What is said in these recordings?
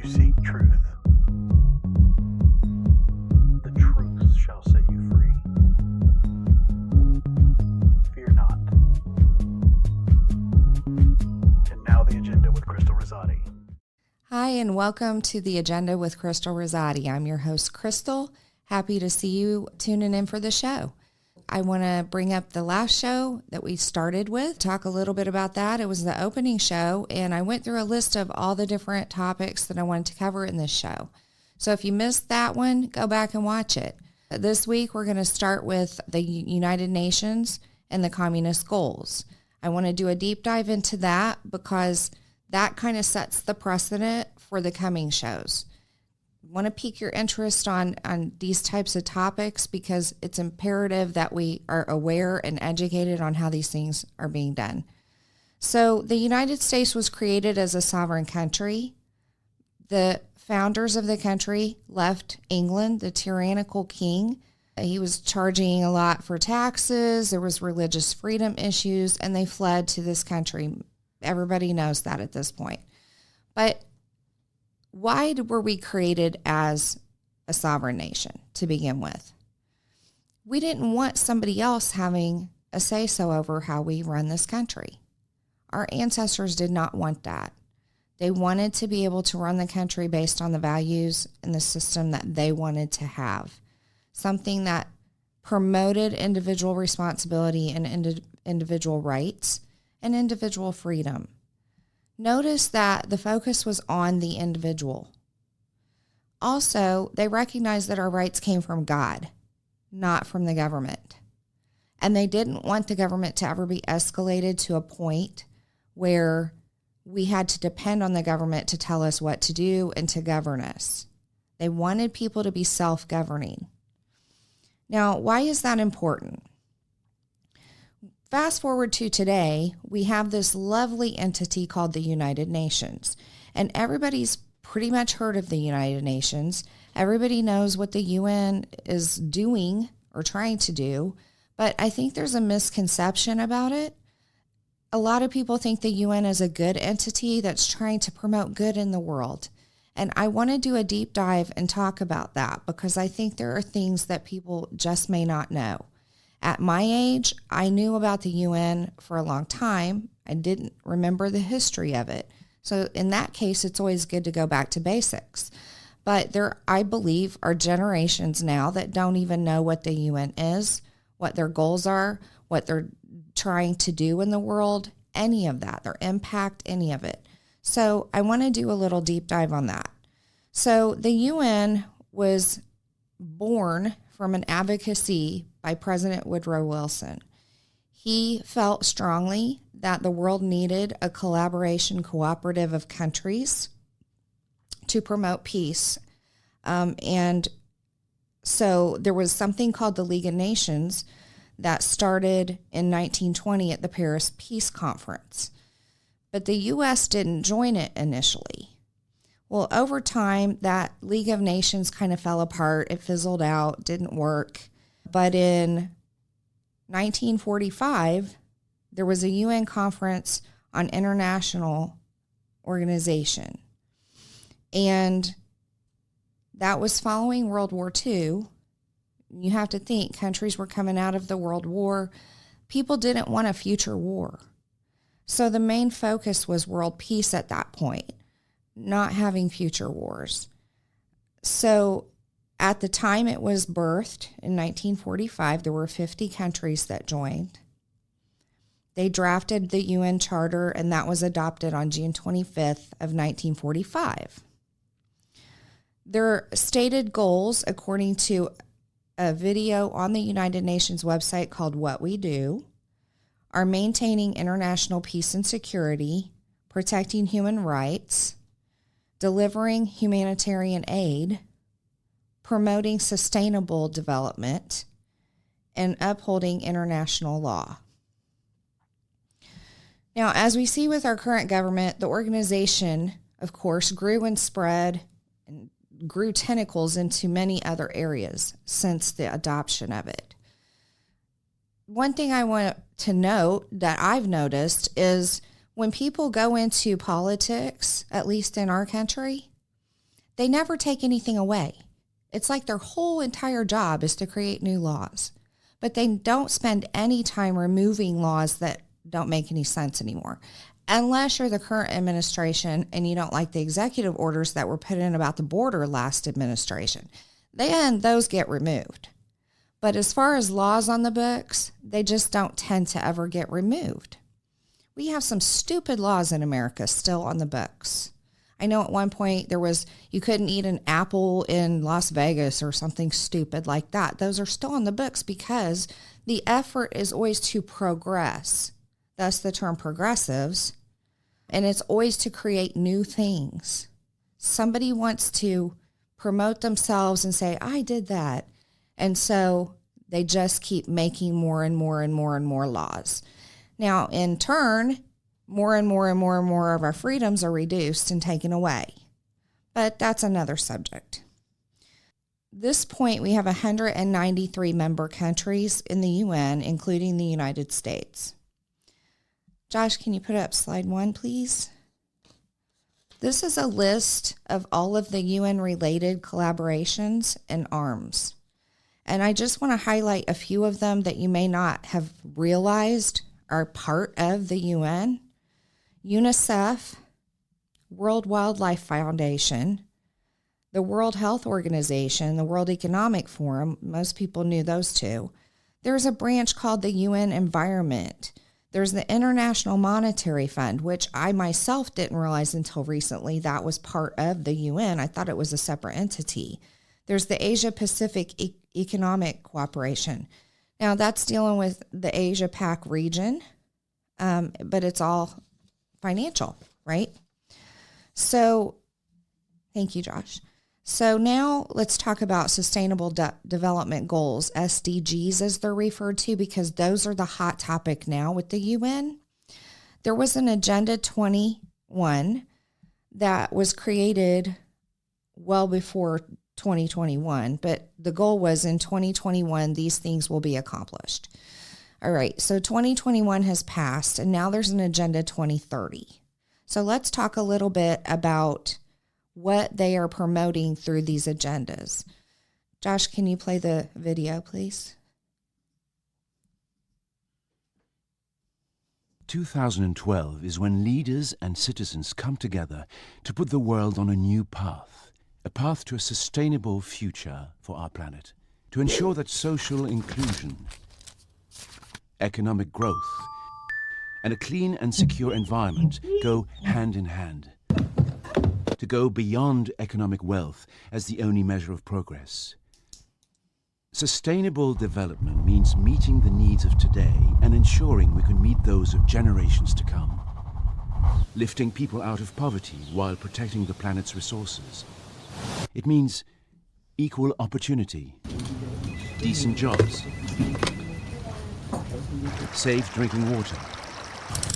you seek truth, the truth shall set you free. Fear not. And now the agenda with Crystal Risotti. Hi, and welcome to the Agenda with Crystal Risotti. I'm your host, Crystal. Happy to see you tuning in for the show. I want to bring up the last show that we started with, talk a little bit about that. It was the opening show, and I went through a list of all the different topics that I wanted to cover in this show. So if you missed that one, go back and watch it. This week, we're going to start with the United Nations and the communist goals. I want to do a deep dive into that because that kind of sets the precedent for the coming shows. Want to pique your interest on these types of topics because it's imperative that we are aware and educated on how these things are being done. So the United States was created as a sovereign country. The founders of the country left England, the tyrannical king. He was charging a lot for taxes. There was religious freedom issues, and they fled to this country. Everybody knows that at this point. But why were we created as a sovereign nation to begin with? We didn't want somebody else having a say-so over how we run this country. Our ancestors did not want that. They wanted to be able to run the country based on the values and the system that they wanted to have. Something that promoted individual responsibility and individual rights and individual freedom. Notice that the focus was on the individual. Also, they recognized that our rights came from God, not from the government. And they didn't want the government to ever be escalated to a point where we had to depend on the government to tell us what to do and to govern us. They wanted people to be self-governing. Now, why is that important? Fast forward to today, we have this lovely entity called the United Nations, and everybody's pretty much heard of the United Nations. Everybody knows what the UN is doing or trying to do, but I think there's a misconception about it. A lot of people think the UN is a good entity that's trying to promote good in the world, and I want to do a deep dive and talk about that because I think there are things that people just may not know. At my age, I knew about the UN for a long time. I didn't remember the history of it. So in that case, it's always good to go back to basics. But there, I believe, are generations now that don't even know what the UN is, what their goals are, what they're trying to do in the world, any of that, their impact, any of it. So I want to do a little deep dive on that. So the UN was born from an advocacy by President Woodrow Wilson. He felt strongly that the world needed a collaboration cooperative of countries to promote peace. And so there was something called the League of Nations that started in 1920 at the Paris Peace Conference. But the U.S. didn't join it initially. Well, over time, that League of Nations kind of fell apart. It fizzled out, didn't work. But in 1945, there was a UN conference on international organization. And that was following World War II. You have to think countries were coming out of the World War. People didn't want a future war. So the main focus was world peace at that point, not having future wars. So at the time it was birthed in 1945, there were 50 countries that joined. They drafted the UN Charter, and that was adopted on June 25th of 1945. Their stated goals, according to a video on the United Nations website called What We Do, are maintaining international peace and security, protecting human rights, delivering humanitarian aid, promoting sustainable development, and upholding international law. Now, as we see with our current government, the organization, of course, grew and spread and grew tentacles into many other areas since the adoption of it. One thing I want to note that I've noticed is when people go into politics, at least in our country, They never take anything away. It's like their whole entire job is to create new laws, but they don't spend any time removing laws that don't make any sense anymore. Unless you're the current administration and you don't like the executive orders that were put in about the border last administration, then those get removed. But as far as laws on the books, they just don't tend to ever get removed. We have some stupid laws in America still on the books. I know at one point you couldn't eat an apple in Las Vegas or something stupid like that. Those are still on the books because the effort is always to progress. Thus the term progressives. And it's always to create new things. Somebody wants to promote themselves and say, I did that. And so they just keep making more and more and more and more laws. Now, in turn, more and more and more and more of our freedoms are reduced and taken away. But that's another subject. This point, we have 193 member countries in the UN, including the United States. Josh, can you put up slide 1, please? This is a list of all of the UN-related collaborations and arms. And I just want to highlight a few of them that you may not have realized are part of the UN. UNICEF, World Wildlife Foundation, the World Health Organization, the World Economic Forum. Most people knew those two. There's a branch called the UN Environment. There's the International Monetary Fund, which I myself didn't realize until recently that was part of the UN. I thought it was a separate entity. There's the Asia Pacific Economic Cooperation. Now that's dealing with the Asia Pac region, but it's all financial, right? So, thank you, Josh. So now let's talk about Sustainable Development Goals, SDGs as they're referred to, because those are the hot topic now with the UN. There was an Agenda 21 that was created well before 2021, but the goal was in 2021, these things will be accomplished. All right, so 2021 has passed, and now there's an Agenda 2030. So let's talk a little bit about what they are promoting through these agendas. Josh, can you play the video, please? 2012 is when leaders and citizens come together to put the world on a new path, a path to a sustainable future for our planet, to ensure that social inclusion, economic growth, and a clean and secure environment go hand in hand, to go beyond economic wealth as the only measure of progress. Sustainable development means meeting the needs of today and ensuring we can meet those of generations to come, lifting people out of poverty while protecting the planet's resources. It means equal opportunity, decent jobs, safe drinking water,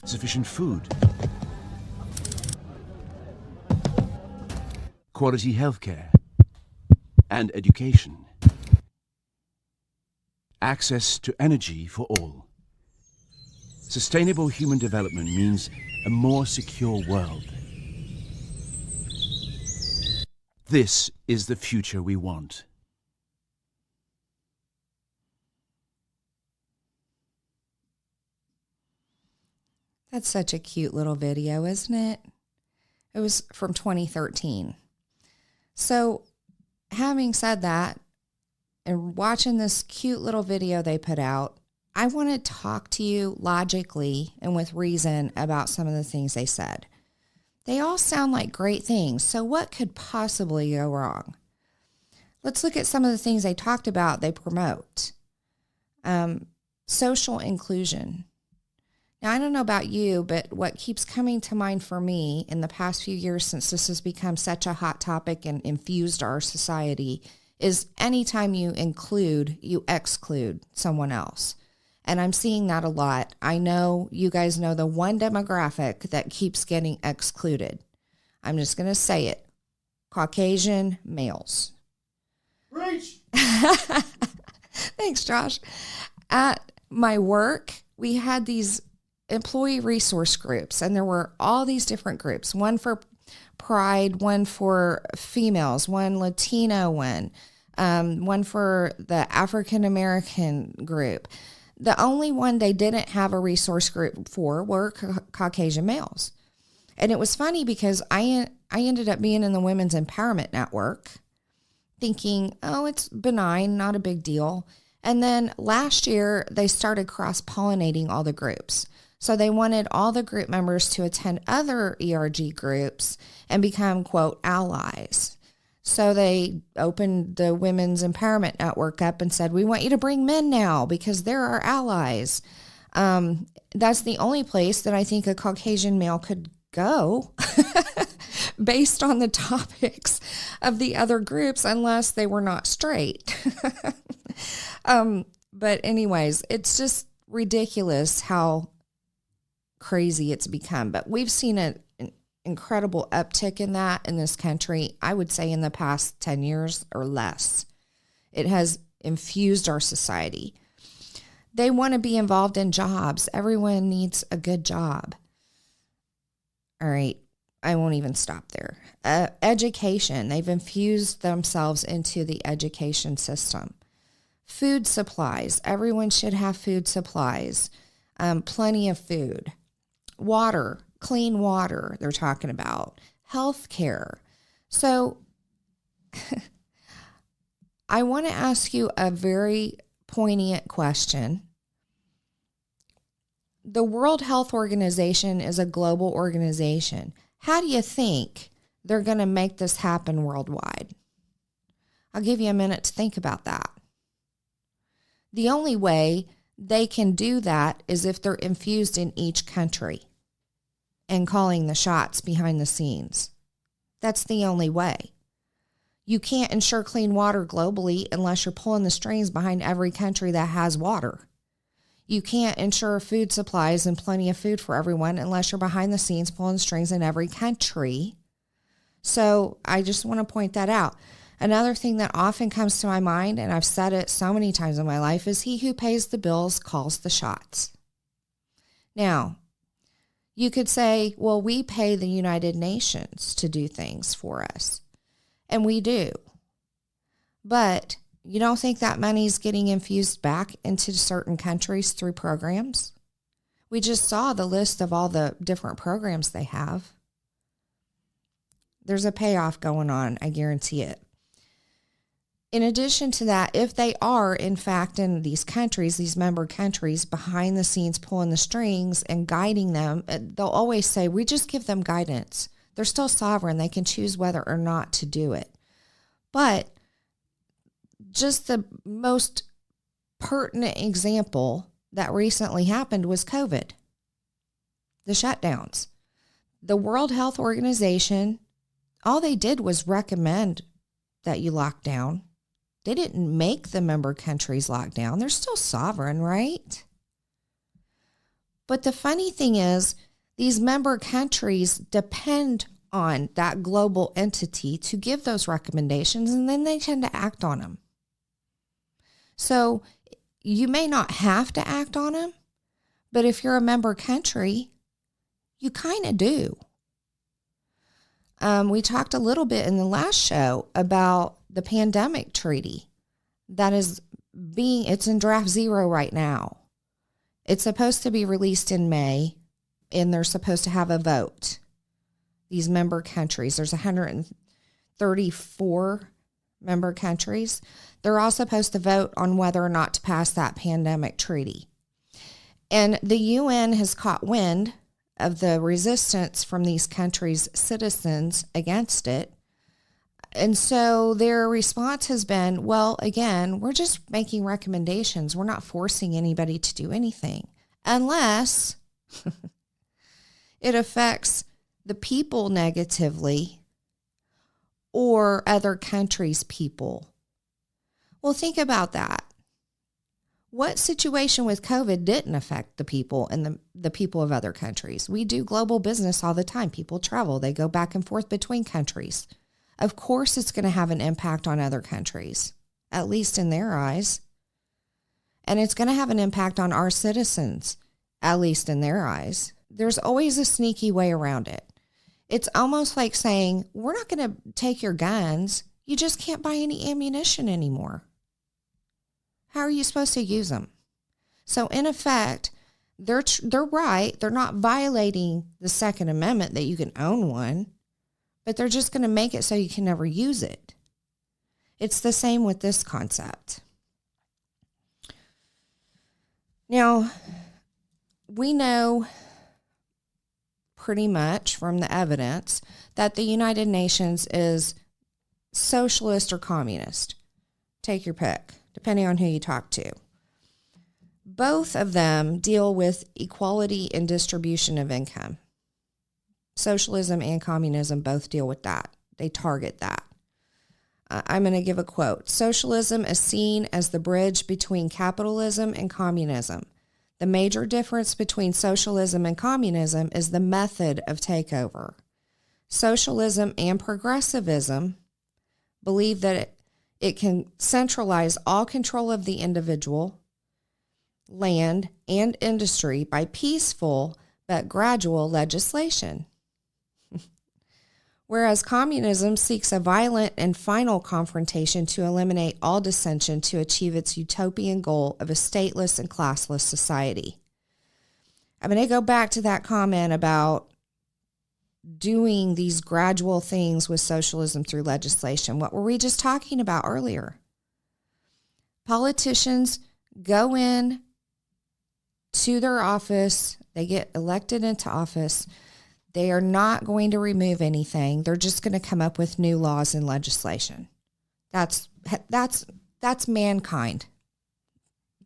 sufficient food, quality healthcare, and education. Access to energy for all. Sustainable human development means a more secure world. This is the future we want. That's such a cute little video, isn't it? It was from 2013. So, having said that, and watching this cute little video they put out, I want to talk to you logically and with reason about some of the things they said. They all sound like great things, so what could possibly go wrong? Let's look at some of the things they talked about they promote. Social inclusion. Now, I don't know about you, but what keeps coming to mind for me in the past few years since this has become such a hot topic and infused our society is anytime you include, you exclude someone else. And I'm seeing that a lot. I know you guys know the one demographic that keeps getting excluded. I'm just going to say it. Caucasian males. Preach! Thanks, Josh. At my work, we had these employee resource groups, and there were all these different groups. One for Pride, one for females, one Latino one for the African American group. The only one they didn't have a resource group for were Caucasian males. And it was funny because I ended up being in the Women's Empowerment Network thinking, oh, it's benign, not a big deal. And then last year, they started cross-pollinating all the groups. So they wanted all the group members to attend other ERG groups and become, quote, allies. So they opened the Women's Empowerment Network up and said, we want you to bring men now because they're our allies. That's the only place that I think a Caucasian male could go based on the topics of the other groups, unless they were not straight. But anyways, it's just ridiculous how crazy it's become. But we've seen an incredible uptick in that in this country, I would say in the past 10 years or less. It has infused our society. They want to be involved in jobs. Everyone needs a good job. All right, I won't even stop there. Education, they've infused themselves into the education system. Food supplies, everyone should have food supplies, plenty of food. Water, clean water, they're talking about. Healthcare. So I want to ask you a very poignant question. The World Health Organization is a global organization. How do you think they're going to make this happen worldwide? I'll give you a minute to think about that. The only way they can do that is if they're infused in each country and calling the shots behind the scenes. That's the only way. You can't ensure clean water globally unless you're pulling the strings behind every country that has water. You can't ensure food supplies and plenty of food for everyone unless you're behind the scenes pulling strings in every country. So I just want to point that out. Another thing that often comes to my mind, and I've said it so many times in my life, is he who pays the bills calls the shots. Now, you could say, well, we pay the United Nations to do things for us. And we do. But you don't think that money's getting infused back into certain countries through programs? We just saw the list of all the different programs they have. There's a payoff going on, I guarantee it. In addition to that, if they are, in fact, in these countries, these member countries, behind the scenes pulling the strings and guiding them, they'll always say, we just give them guidance. They're still sovereign. They can choose whether or not to do it. But just the most pertinent example that recently happened was COVID, the shutdowns. The World Health Organization, all they did was recommend that you lock down. They didn't make the member countries lock down. They're still sovereign, right? But the funny thing is, these member countries depend on that global entity to give those recommendations, and then they tend to act on them. So you may not have to act on them, but if you're a member country, you kind of do. We talked a little bit in the last show about the pandemic treaty that it's in draft 0 right now. It's supposed to be released in May, and they're supposed to have a vote. These member countries, there's 134 member countries. They're all supposed to vote on whether or not to pass that pandemic treaty. And the UN has caught wind of the resistance from these countries' citizens against it. And so their response has been, well, again, we're just making recommendations. We're not forcing anybody to do anything unless it affects the people negatively or other countries' people. Well, think about that. What situation with COVID didn't affect the people and the people of other countries? We do global business all the time. People travel. They go back and forth between countries. Of course, it's going to have an impact on other countries, at least in their eyes. And it's going to have an impact on our citizens, at least in their eyes. There's always a sneaky way around it. It's almost like saying, we're not going to take your guns. You just can't buy any ammunition anymore. How are you supposed to use them? So in effect, they're right. They're not violating the Second Amendment that you can own one, but they're just going to make it so you can never use it. It's the same with this concept. Now, we know pretty much from the evidence that the United Nations is socialist or communist. Take your pick, depending on who you talk to. Both of them deal with equality and distribution of income. Socialism and communism both deal with that. They target that. I'm going to give a quote. Socialism is seen as the bridge between capitalism and communism. The major difference between socialism and communism is the method of takeover. Socialism and progressivism believe that it can centralize all control of the individual, land, and industry by peaceful but gradual legislation. Whereas communism seeks a violent and final confrontation to eliminate all dissension to achieve its utopian goal of a stateless and classless society. I'm going to go back to that comment about doing these gradual things with socialism through legislation. What were we just talking about earlier? Politicians go in to their office, they get elected into office. They are not going to remove anything. They're just going to come up with new laws and legislation. That's mankind.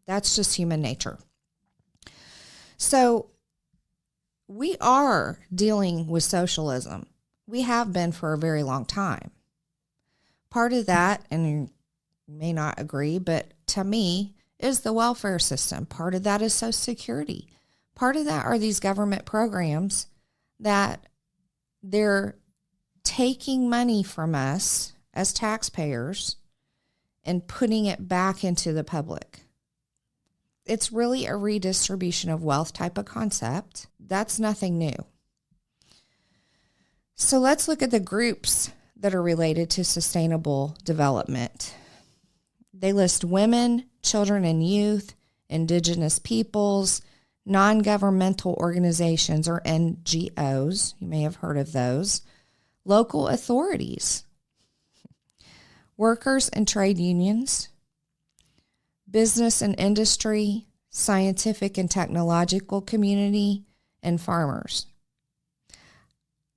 That's just human nature. So we are dealing with socialism. We have been for a very long time. Part of that, and you may not agree, but to me, is the welfare system. Part of that is Social Security. Part of that are these government programs that they're taking money from us as taxpayers and putting it back into the public. It's really a redistribution of wealth type of concept. That's nothing new. So let's look at the groups that are related to sustainable development. They list women, children and youth, indigenous peoples, non-governmental organizations or NGOs, you may have heard of those, local authorities, workers and trade unions, business and industry, scientific and technological community, and farmers.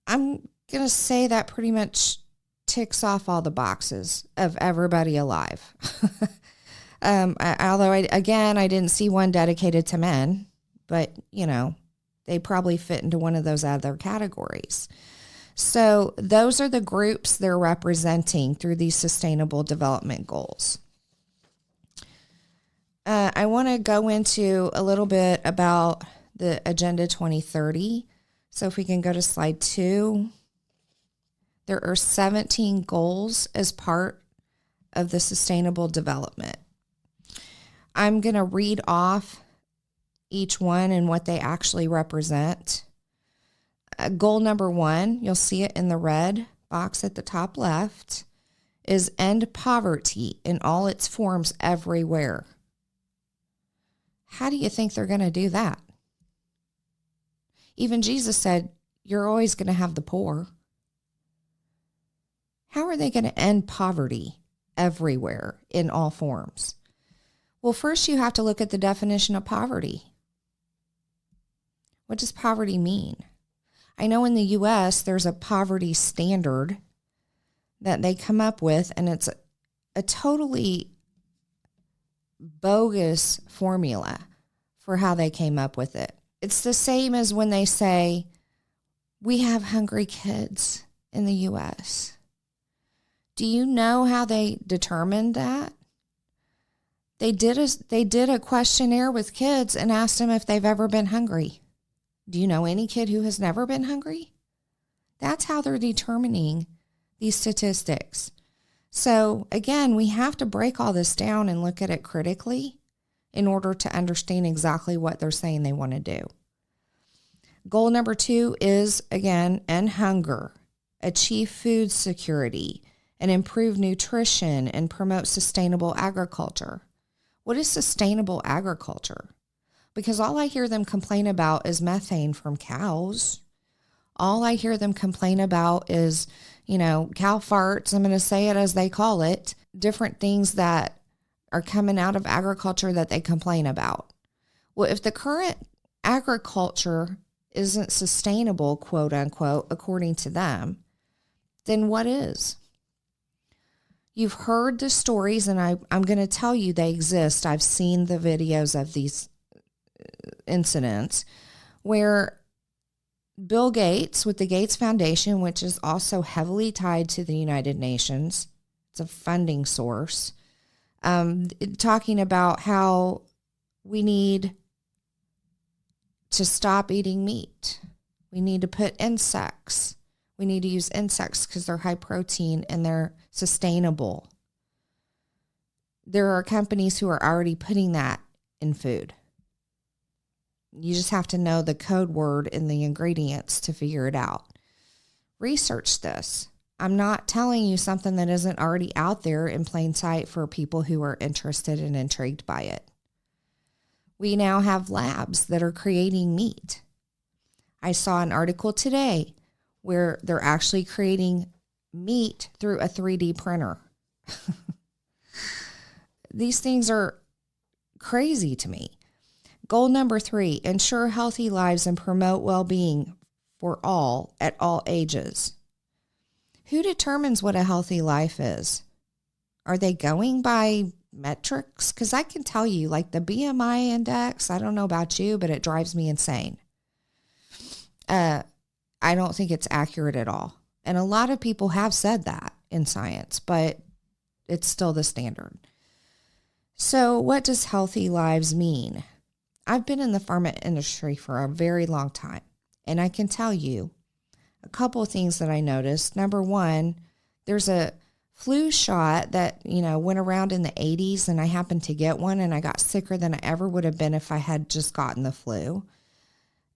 I'm going to say that pretty much ticks off all the boxes of everybody alive. Although, I didn't see one dedicated to men. But, they probably fit into one of those other categories. So those are the groups they're representing through these sustainable development goals. I want to go into a little bit about the Agenda 2030. So if we can go to slide 2. There are 17 goals as part of the sustainable development. I'm going to read off each one and what they actually represent. Goal number 1, you'll see it in the red box at the top left, is end poverty in all its forms everywhere. How do you think they're going to do that? Even Jesus said, you're always going to have the poor. How are they going to end poverty everywhere in all forms? Well, first you have to look at the definition of poverty. What does poverty mean? I know in the U.S. there's a poverty standard that they come up with, and it's a totally bogus formula for how they came up with it. It's the same as when they say, we have hungry kids in the U.S. Do you know how they determined that? They did a questionnaire with kids and asked them if they've ever been hungry. Do you know any kid who has never been hungry? That's how they're determining these statistics. So again, we have to break all this down and look at it critically in order to understand exactly what they're saying they want to do. Goal number 2 is, again, end hunger, achieve food security, and improve nutrition and promote sustainable agriculture. What is sustainable agriculture? Because all I hear them complain about is methane from cows. All I hear them complain about is, cow farts. I'm going to say it as they call it. Different things that are coming out of agriculture that they complain about. Well, if the current agriculture isn't sustainable, quote unquote, according to them, then what is? You've heard the stories, and I'm going to tell you they exist. I've seen the videos of these incidents where Bill Gates with the Gates Foundation, which is also heavily tied to the United Nations, it's a funding source, talking about how we need to stop eating meat. We need to put insects. We need to use insects because they're high protein and they're sustainable. There are companies who are already putting that in food. You just have to know the code word and the ingredients to figure it out. Research this. I'm not telling you something that isn't already out there in plain sight for people who are interested and intrigued by it. We now have labs that are creating meat. I saw an article today where they're actually creating meat through a 3D printer. These things are crazy to me. Goal number 3, ensure healthy lives and promote well-being for all at all ages. Who determines what a healthy life is? Are they going by metrics? Because I can tell you, like the BMI index, I don't know about you, but it drives me insane. I don't think it's accurate at all. And a lot of people have said that in science, but it's still the standard. So what does healthy lives mean? I've been in the pharma industry for a very long time, and I can tell you a couple of things that I noticed. Number one, there's a flu shot that, went around in the 80s, and I happened to get one, and I got sicker than I ever would have been if I had just gotten the flu.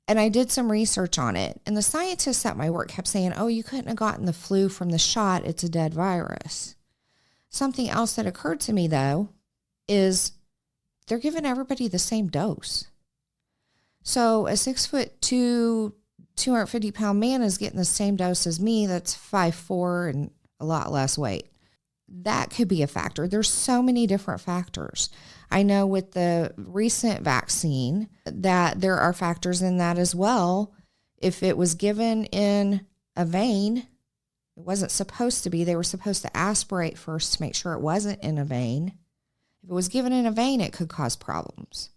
And I did some research on it, and the scientists at my work kept saying, oh, you couldn't have gotten the flu from the shot. It's a dead virus. Something else that occurred to me, though, is they're giving everybody the same dose. So a 6'2", 250-pound man is getting the same dose as me. That's 5'4" and a lot less weight. That could be a factor. There's so many different factors. I know with the recent vaccine that there are factors in that as well. If it was given in a vein, it wasn't supposed to be. They were supposed to aspirate first to make sure it wasn't in a vein. If it was given in a vein, it could cause problems.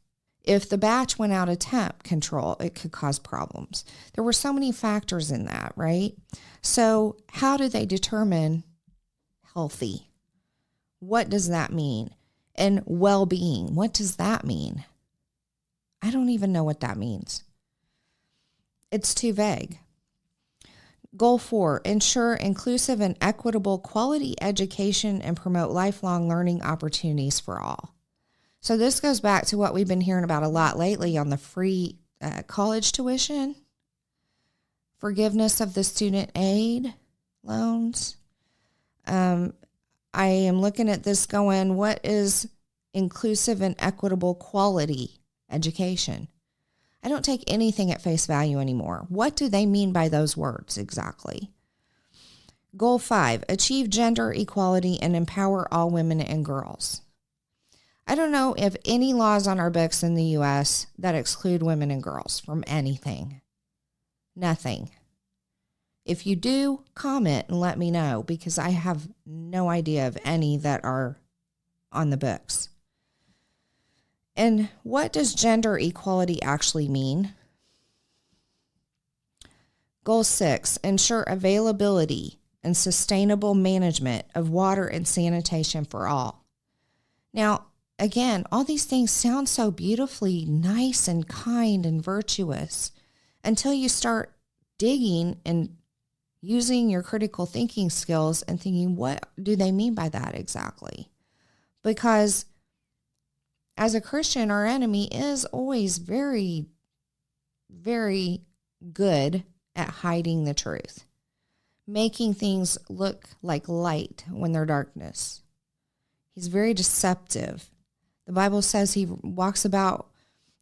If the batch went out of temp control, it could cause problems. There were so many factors in that, right? So how do they determine healthy? What does that mean? And well-being, what does that mean? I don't even know what that means. It's too vague. Goal 4, ensure inclusive and equitable quality education and promote lifelong learning opportunities for all. So this goes back to what we've been hearing about a lot lately on the free college tuition, forgiveness of the student aid loans. I am looking at this going, what is inclusive and equitable quality education? I don't take anything at face value anymore. What do they mean by those words exactly? Goal 5, achieve gender equality and empower all women and girls. I don't know if any laws on our books in the U.S. that exclude women and girls from anything. Nothing. If you do, comment and let me know, because I have no idea of any that are on the books. And what does gender equality actually mean? Goal 6, ensure availability and sustainable management of water and sanitation for all. Now, again, all these things sound so beautifully nice and kind and virtuous until you start digging and using your critical thinking skills and thinking, what do they mean by that exactly? Because as a Christian, our enemy is always very, very good at hiding the truth, making things look like light when they're darkness. He's very deceptive. The Bible says he walks about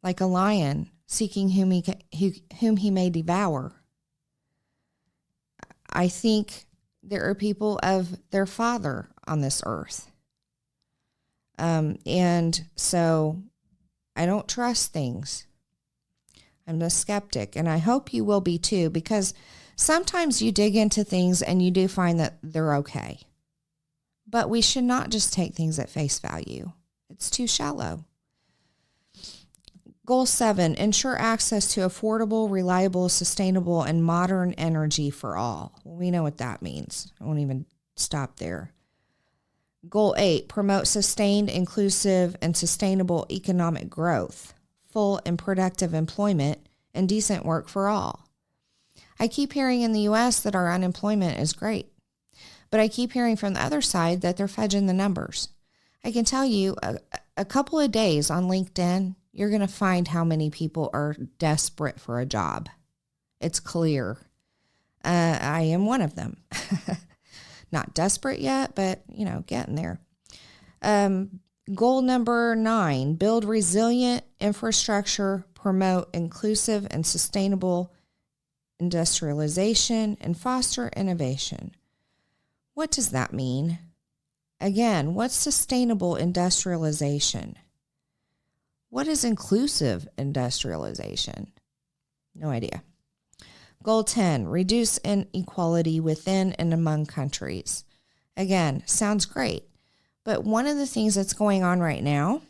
like a lion, seeking whom he may devour. I think there are people of their father on this earth. And so I don't trust things. I'm a skeptic, and I hope you will be too, because sometimes you dig into things and you do find that they're okay. But we should not just take things at face value. It's too shallow. Goal 7, ensure access to affordable, reliable, sustainable, and modern energy for all. Well, we know what that means. I won't even stop there. Goal 8, promote sustained, inclusive, and sustainable economic growth, full and productive employment, and decent work for all. I keep hearing in the U.S. that our unemployment is great, but I keep hearing from the other side that they're fudging the numbers. I can tell you a couple of days on LinkedIn, you're going to find how many people are desperate for a job. It's clear. I am one of them. Not desperate yet, but, getting there. Goal number 9, build resilient infrastructure, promote inclusive and sustainable industrialization, and foster innovation. What does that mean? Again, what's sustainable industrialization? What is inclusive industrialization? No idea. Goal 10, reduce inequality within and among countries. Again, sounds great. But one of the things that's going on right now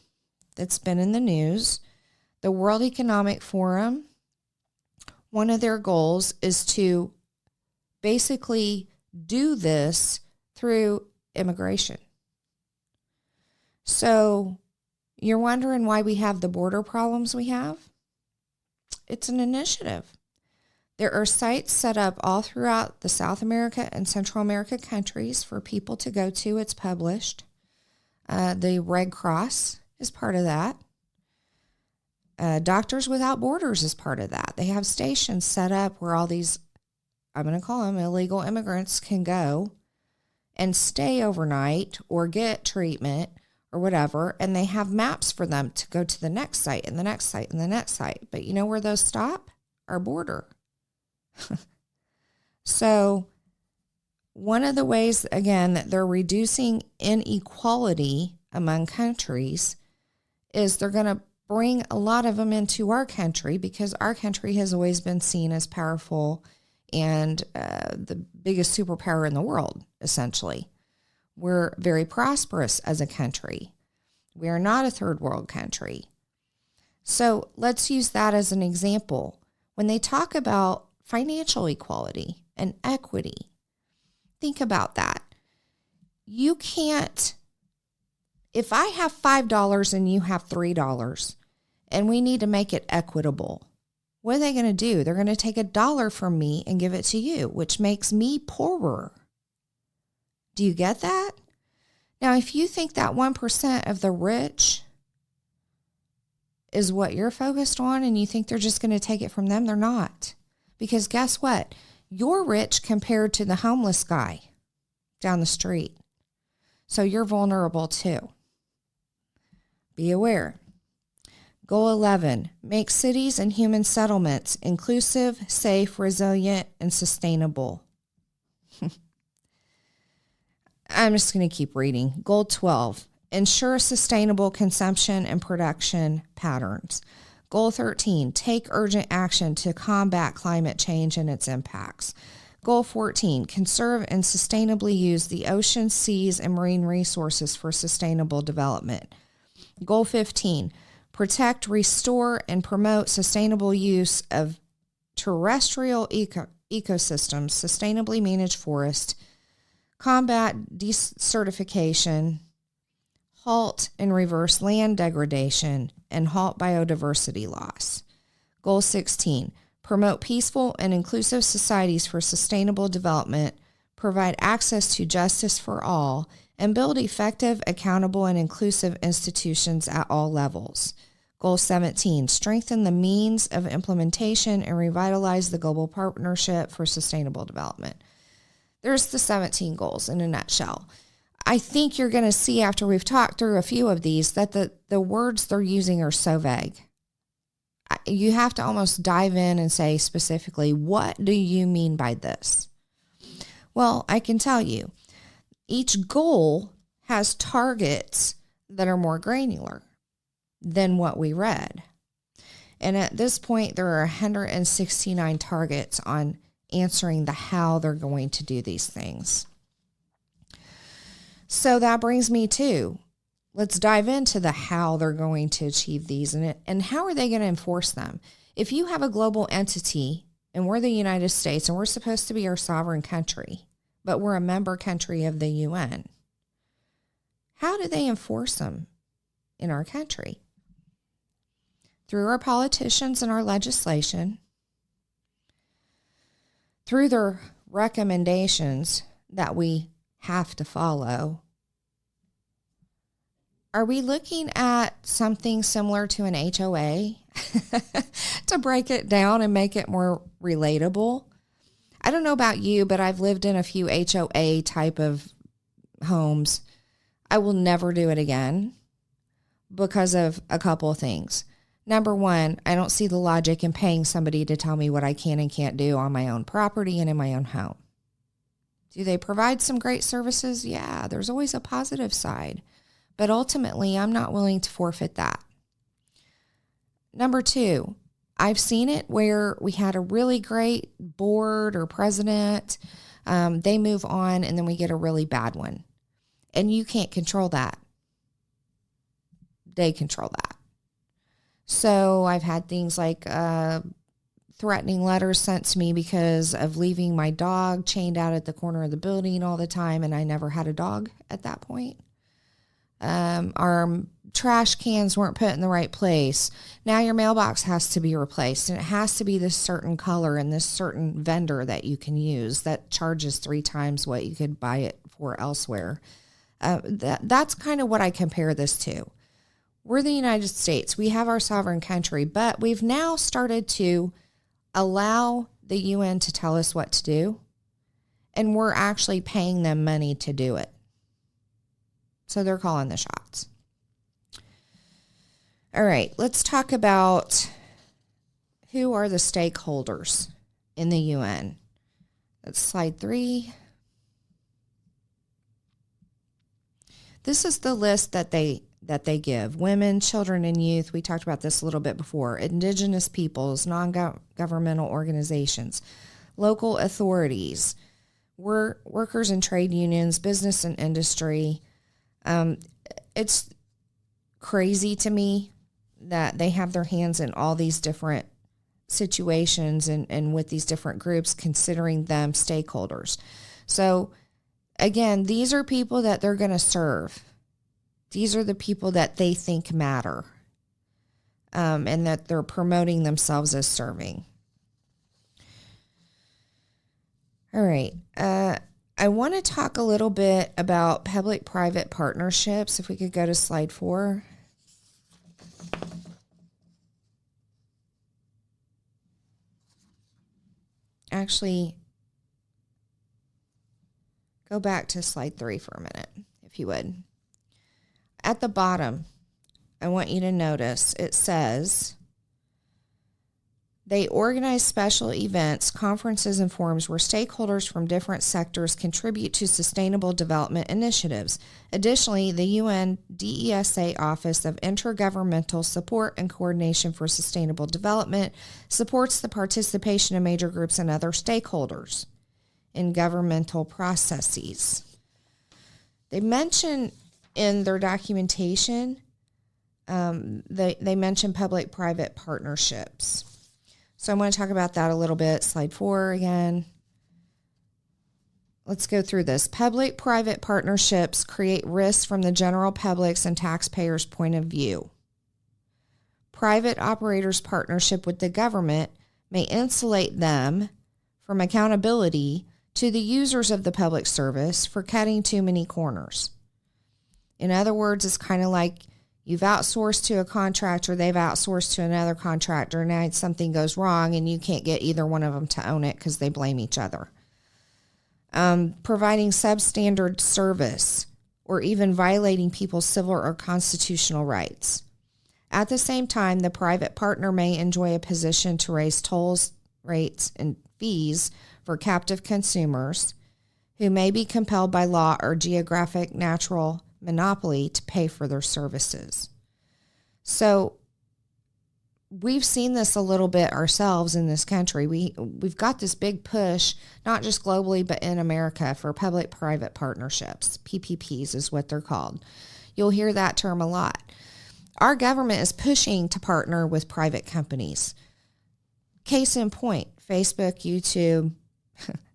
that's been in the news, the World Economic Forum, one of their goals is to basically do this through immigration. So you're wondering why we have the border problems we have? It's an initiative. There are sites set up all throughout the South America and Central America countries for people to go to. It's published. The Red Cross is part of that. Doctors Without Borders is part of that. They have stations set up where all these, I'm going to call them illegal immigrants, can go and stay overnight or get treatment or whatever. And they have maps for them to go to the next site and the next site and the next site. But you know where those stop? Our border. So one of the ways, again, that they're reducing inequality among countries is they're going to bring a lot of them into our country because our country has always been seen as powerful and the biggest superpower in the world, essentially. We're very prosperous as a country. We are not a third world country. So let's use that as an example. When they talk about financial equality and equity, think about that. You can't, if I have $5 and you have $3 and we need to make it equitable, what are they going to do? They're going to take $1 from me and give it to you, which makes me poorer. Do you get that? Now, if you think that 1% of the rich is what you're focused on and you think they're just going to take it from them, they're not. Because guess what? You're rich compared to the homeless guy down the street. So you're vulnerable too. Be aware. Goal 11, make cities and human settlements inclusive, safe, resilient, and sustainable. I'm just going to keep reading. Goal 12, ensure sustainable consumption and production patterns. Goal 13, take urgent action to combat climate change and its impacts. Goal 14, conserve and sustainably use the oceans, seas, and marine resources for sustainable development. Goal 15, protect, restore, and promote sustainable use of terrestrial ecosystems, sustainably manage forests, combat desertification, halt and reverse land degradation, and halt biodiversity loss. Goal 16, promote peaceful and inclusive societies for sustainable development, provide access to justice for all, and build effective, accountable, and inclusive institutions at all levels. Goal 17, strengthen the means of implementation and revitalize the global partnership for sustainable development. There's the 17 goals in a nutshell. I think you're going to see after we've talked through a few of these that the words they're using are so vague. You have to almost dive in and say specifically, what do you mean by this? Well, I can tell you, each goal has targets that are more granular than what we read. And at this point, there are 169 targets on answering the how they're going to do these things. So that brings me to, let's dive into the how they're going to achieve these and how are they going to enforce them. If you have a global entity and we're the United States and we're supposed to be our sovereign country, but we're a member country of the UN, how do they enforce them in our country? Through our politicians and our legislation, through their recommendations that we have to follow. Are we looking at something similar to an HOA to break it down and make it more relatable? I don't know about you, but I've lived in a few HOA type of homes. I will never do it again because of a couple of things. Number one, I don't see the logic in paying somebody to tell me what I can and can't do on my own property and in my own home. Do they provide some great services? Yeah, there's always a positive side. But ultimately, I'm not willing to forfeit that. Number two, I've seen it where we had a really great board or president. They move on and then we get a really bad one. And you can't control that. They control that. So I've had things like threatening letters sent to me because of leaving my dog chained out at the corner of the building all the time, and I never had a dog at that point. Our trash cans weren't put in the right place. Now your mailbox has to be replaced, and it has to be this certain color and this certain vendor that you can use that charges 3 times what you could buy it for elsewhere. That's kind of what I compare this to. We're the United States. We have our sovereign country, but we've now started to allow the UN to tell us what to do, and we're actually paying them money to do it. So they're calling the shots. All right, let's talk about who are the stakeholders in the UN. That's slide 3. This is the list that they give. Women, children, and youth. We talked about this a little bit before. Indigenous peoples, non-governmental organizations, local authorities, workers and trade unions, business and industry. It's crazy to me that they have their hands in all these different situations and with these different groups, considering them stakeholders. So again, these are people that they're going to serve. These are the people that they think matter, and that they're promoting themselves as serving. All right. I want to talk a little bit about public-private partnerships. If we could go to slide 4. Actually, go back to slide 3 for a minute, if you would. At the bottom, I want you to notice it says they organize special events, conferences, and forums where stakeholders from different sectors contribute to sustainable development initiatives. Additionally, the UN DESA Office of Intergovernmental Support and Coordination for Sustainable Development supports the participation of major groups and other stakeholders in governmental processes. They mention in their documentation, they mention public-private partnerships. So I'm going to talk about that a little bit. Slide 4 again. Let's go through this. Public-private partnerships create risks from the general public's and taxpayers' point of view. Private operators' partnership with the government may insulate them from accountability to the users of the public service for cutting too many corners. In other words, it's kind of like, You've outsourced to a contractor, they've outsourced to another contractor, now something goes wrong and you can't get either one of them to own it because they blame each other. Providing substandard service or even violating people's civil or constitutional rights. At the same time, the private partner may enjoy a position to raise tolls, rates, and fees for captive consumers who may be compelled by law or geographic natural monopoly to pay for their services. So we've seen this a little bit ourselves in this country. We've got this big push, not just globally, but in America, for public-private partnerships. PPPs is what they're called. You'll hear that term a lot. Our government is pushing to partner with private companies. Case in point, Facebook, YouTube,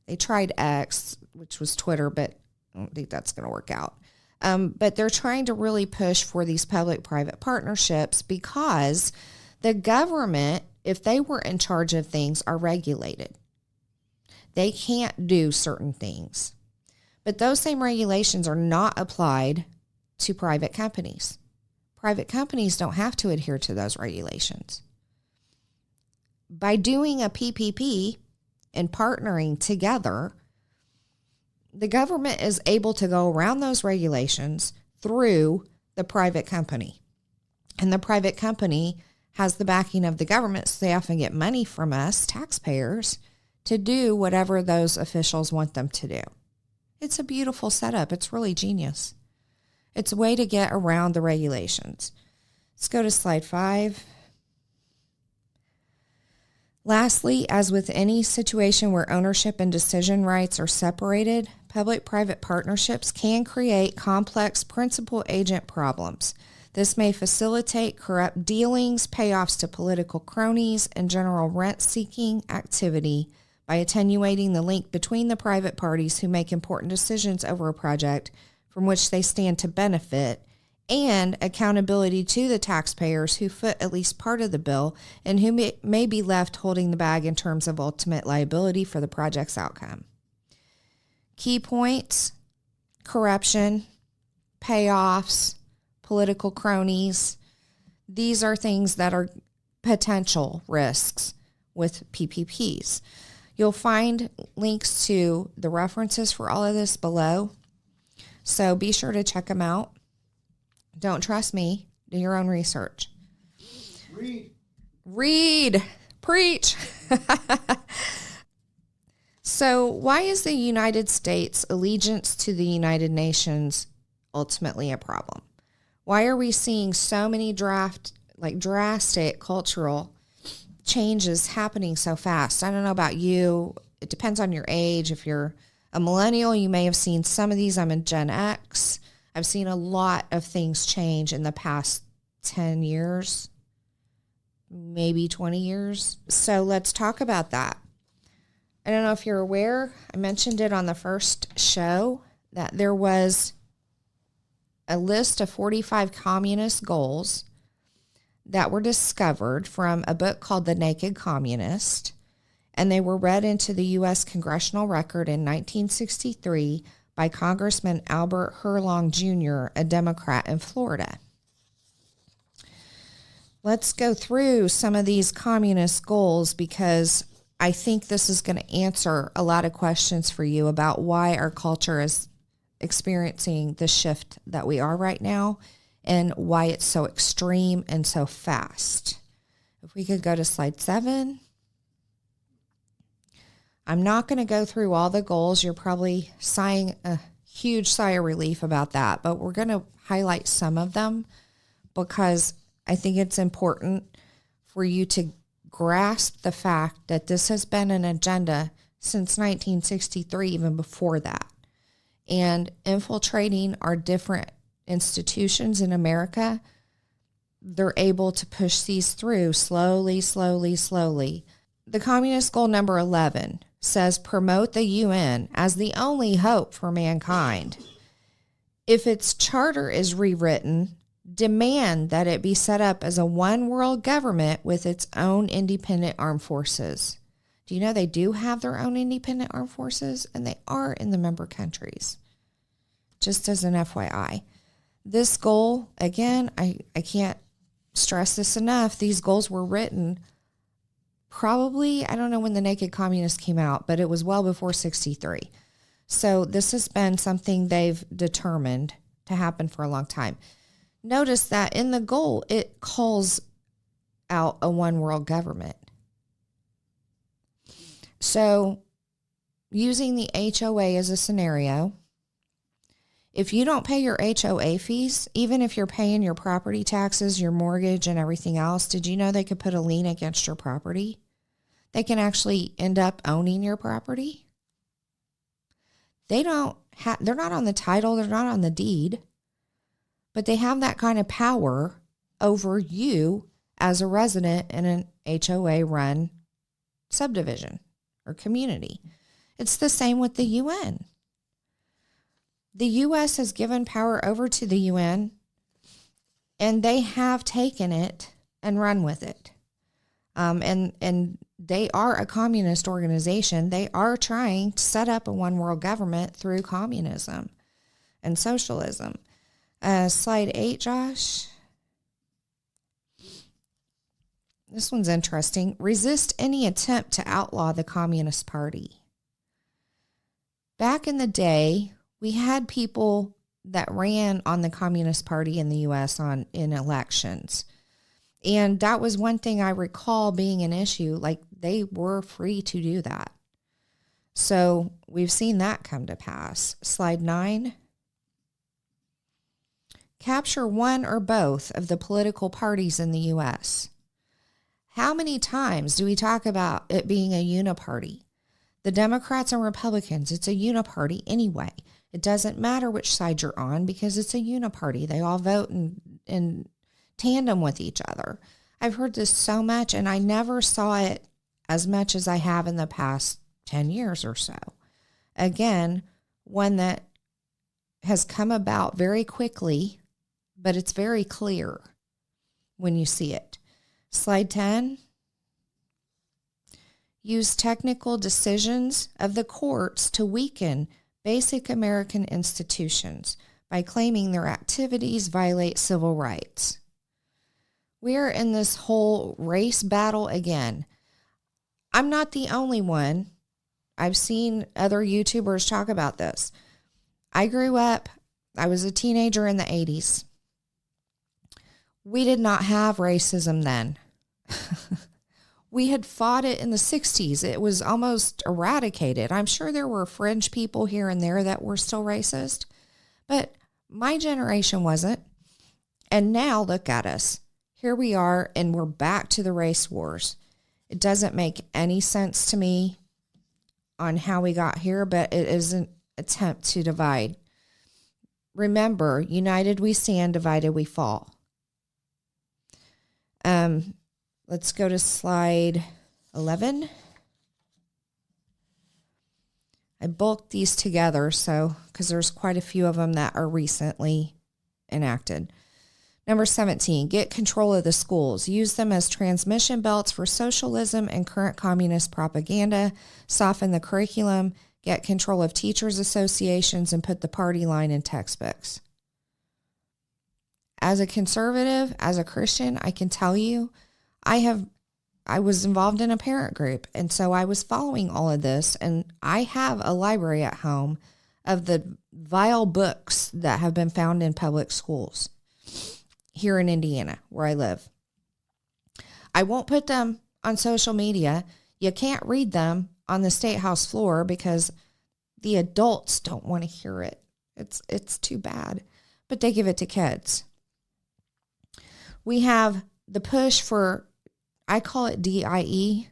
they tried X, which was Twitter, but I don't think that's going to work out. But they're trying to really push for these public-private partnerships because the government, if they were in charge of things, are regulated. They can't do certain things. But those same regulations are not applied to private companies. Private companies don't have to adhere to those regulations. By doing a PPP and partnering together, the government is able to go around those regulations through the private company. And the private company has the backing of the government, so they often get money from us, taxpayers, to do whatever those officials want them to do. It's a beautiful setup. It's really genius. It's a way to get around the regulations. Let's go to slide 5. Lastly, as with any situation where ownership and decision rights are separated, public-private partnerships can create complex principal-agent problems. This may facilitate corrupt dealings, payoffs to political cronies, and general rent-seeking activity by attenuating the link between the private parties who make important decisions over a project from which they stand to benefit, and accountability to the taxpayers who foot at least part of the bill and who may be left holding the bag in terms of ultimate liability for the project's outcome. Key points: corruption, payoffs, political cronies. These are things that are potential risks with PPPs. You'll find links to the references for all of this below, so be sure to check them out. Don't trust me. Do your own research. Read. Preach. So why is the United States allegiance to the United Nations ultimately a problem? Why are we seeing so many drastic cultural changes happening so fast? I don't know about you. It depends on your age. If you're a millennial, you may have seen some of these. I'm in Gen X. I've seen a lot of things change in the past 10 years, maybe 20 years. So let's talk about that. I don't know if you're aware, I mentioned it on the first show, that there was a list of 45 communist goals that were discovered from a book called The Naked Communist, and they were read into the U.S. Congressional record in 1963 by Congressman Albert Herlong Jr., a Democrat in Florida. Let's go through some of these communist goals because I think this is going to answer a lot of questions for you about why our culture is experiencing the shift that we are right now and why it's so extreme and so fast. If we could go to slide 7. I'm not going to go through all the goals. You're probably sighing a huge sigh of relief about that, but we're going to highlight some of them because I think it's important for you to grasp the fact that this has been an agenda since 1963, even before that. And infiltrating our different institutions in America, they're able to push these through slowly. The communist goal number 11 says promote the UN as the only hope for mankind. If its charter is rewritten, demand that it be set up as a one world government with its own independent armed forces. Do you know they do have their own independent armed forces and they are in the member countries? Just as an FYI. This goal, again, I can't stress this enough. These goals were written probably, I don't know when the Naked Communist came out, but it was well before 63. So this has been something they've determined to happen for a long time. Notice that in the goal, it calls out a one world government. So using the HOA as a scenario, if you don't pay your HOA fees, even if you're paying your property taxes, your mortgage, and everything else, did you know they could put a lien against your property? They can actually end up owning your property. They're not on the title, they're not on the deed, but they have that kind of power over you as a resident in an HOA-run subdivision or community. It's the same with the UN. The U.S. has given power over to the UN, and they have taken it and run with it. And they are a communist organization. They are trying to set up a one world government through communism and socialism. Slide 8, Josh. This one's interesting. Resist any attempt to outlaw the Communist Party. Back in the day, we had people that ran on the Communist Party in the U.S. in elections. And that was one thing I recall being an issue. Like, they were free to do that. So we've seen that come to pass. Slide 9. Capture one or both of the political parties in the U.S. How many times do we talk about it being a uniparty? The Democrats and Republicans, it's a uniparty anyway. It doesn't matter which side you're on because it's a uniparty. They all vote in tandem with each other. I've heard this so much, and I never saw it as much as I have in the past 10 years or so. Again, one that has come about very quickly, but it's very clear when you see it. Slide 10. Use technical decisions of the courts to weaken basic American institutions by claiming their activities violate civil rights. We're in this whole race battle again. I'm not the only one. I've seen other YouTubers talk about this. I grew up, I was a teenager in the 80s. We did not have racism then. We had fought it in the 60s. It was almost eradicated. I'm sure there were fringe people here and there that were still racist, but my generation wasn't. And now look at us. Here we are, and we're back to the race wars. It doesn't make any sense to me on how we got here, but it is an attempt to divide. Remember, united we stand, divided we fall. Let's go to slide 11. I bulked these together because there's quite a few of them that are recently enacted. Number 17, get control of the schools. Use them as transmission belts for socialism and current communist propaganda. Soften the curriculum. Get control of teachers' associations and put the party line in textbooks. As a conservative, as a Christian, I can tell you, I was involved in a parent group, and so I was following all of this, and I have a library at home of the vile books that have been found in public schools here in Indiana, where I live. I won't put them on social media. You can't read them on the State House floor because the adults don't want to hear it. It's too bad, but they give it to kids. We have the push for, I call it DIE,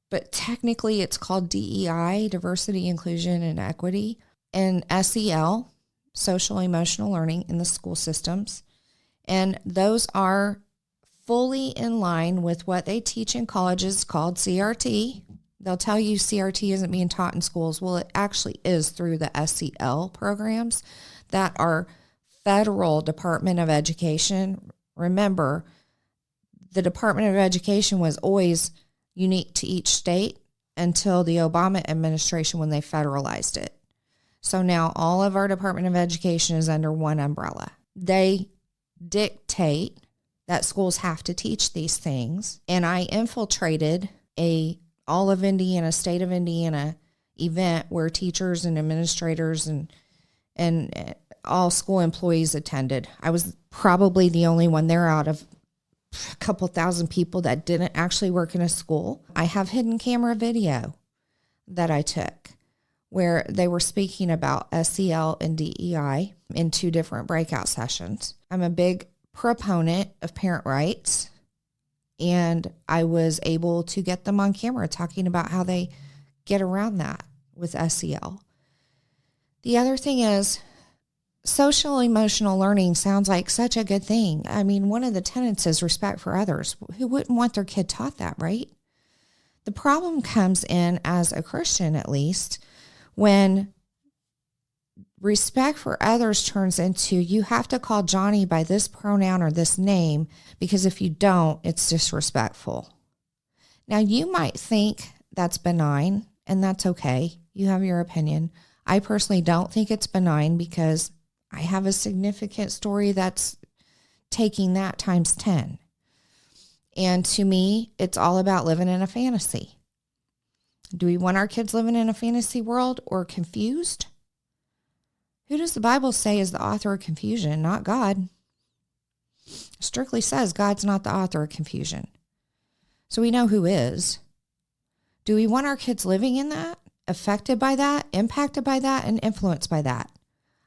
but technically it's called DEI, Diversity, Inclusion, and Equity, and SEL, Social Emotional Learning in the school systems. And those are fully in line with what they teach in colleges called CRT. They'll tell you CRT isn't being taught in schools. Well, it actually is through the SEL programs that are federal Department of Education. Remember, the Department of Education was always unique to each state until the Obama administration when they federalized it. So now all of our Department of Education is under one umbrella. they dictate that schools have to teach these things. And I infiltrated a all of Indiana, state of Indiana event where teachers and administrators and all school employees attended. I was probably the only one there out of a couple thousand people that didn't actually work in a school. I have hidden camera video that I took where they were speaking about SEL and DEI in 2 different breakout sessions. I'm a big proponent of parent rights, and I was able to get them on camera talking about how they get around that with SEL. The other thing is, social emotional learning sounds like such a good thing. I mean, one of the tenets is respect for others. Who wouldn't want their kid taught that, right? The problem comes in, as a Christian at least, when respect for others turns into you have to call Johnny by this pronoun or this name, because if you don't, it's disrespectful. Now, you might think that's benign, and that's okay. You have your opinion. I personally don't think it's benign because I have a significant story that's taking that times 10. And to me, it's all about living in a fantasy. Do we want our kids living in a fantasy world or confused? Who does the Bible say is the author of confusion? Not God. It strictly says God's not the author of confusion. So we know who is. Do we want our kids living in that, affected by that, impacted by that, and influenced by that?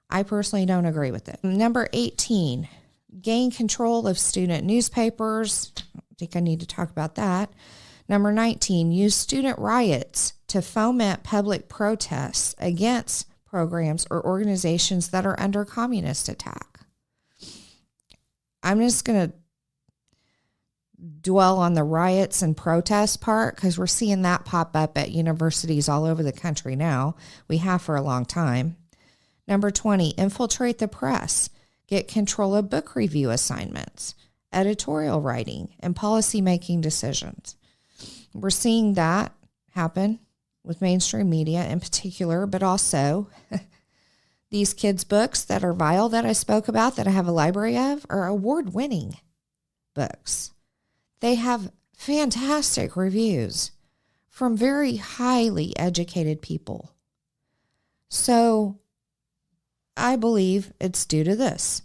I personally don't agree with it. Number 18, gain control of student newspapers. I think I need to talk about that. Number 19, use student riots to foment public protests against programs or organizations that are under communist attack. I'm just going to dwell on the riots and protests part because we're seeing that pop up at universities all over the country now. We have for a long time. Number 20, infiltrate the press. Get control of book review assignments, editorial writing, and policy-making decisions. We're seeing that happen with mainstream media in particular, but also these kids' books that are vile that I spoke about, that I have a library of, are award-winning books. They have fantastic reviews from very highly educated people. So I believe it's due to this.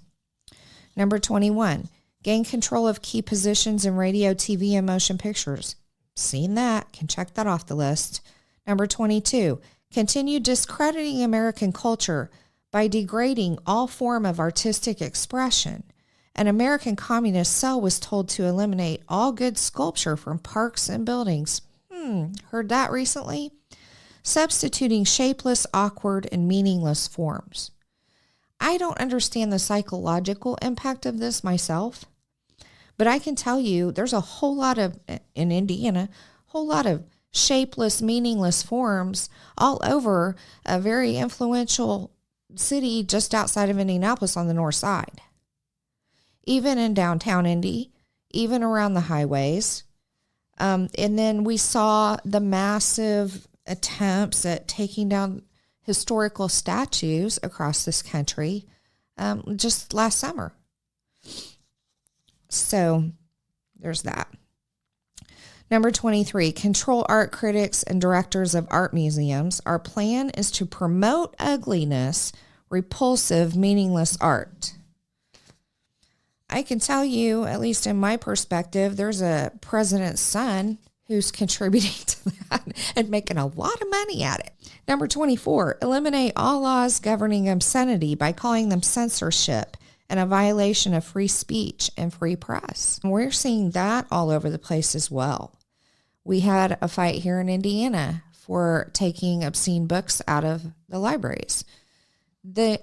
Number 21, gain control of key positions in radio, TV, and motion pictures. Seen that, can check that off the list. Number 22, continue discrediting American culture by degrading all form of artistic expression. An American communist cell was told to eliminate all good sculpture from parks and buildings. Heard that recently? Substituting shapeless, awkward, and meaningless forms. I don't understand the psychological impact of this myself, but I can tell you there's a whole lot of, in Indiana, whole lot of shapeless, meaningless forms all over a very influential city just outside of Indianapolis on the north side. Even in downtown Indy, even around the highways. And then we saw the massive attempts at taking down historical statues across this country just last summer. So there's that. Number 23, control art critics and directors of art museums. Our plan is to promote ugliness, repulsive, meaningless art. I can tell you, at least in my perspective, there's a president's son who's contributing to that and making a lot of money at it. Number 24, eliminate all laws governing obscenity by calling them censorship and a violation of free speech and free press. We're seeing that all over the place as well. We had a fight here in Indiana for taking obscene books out of the libraries. The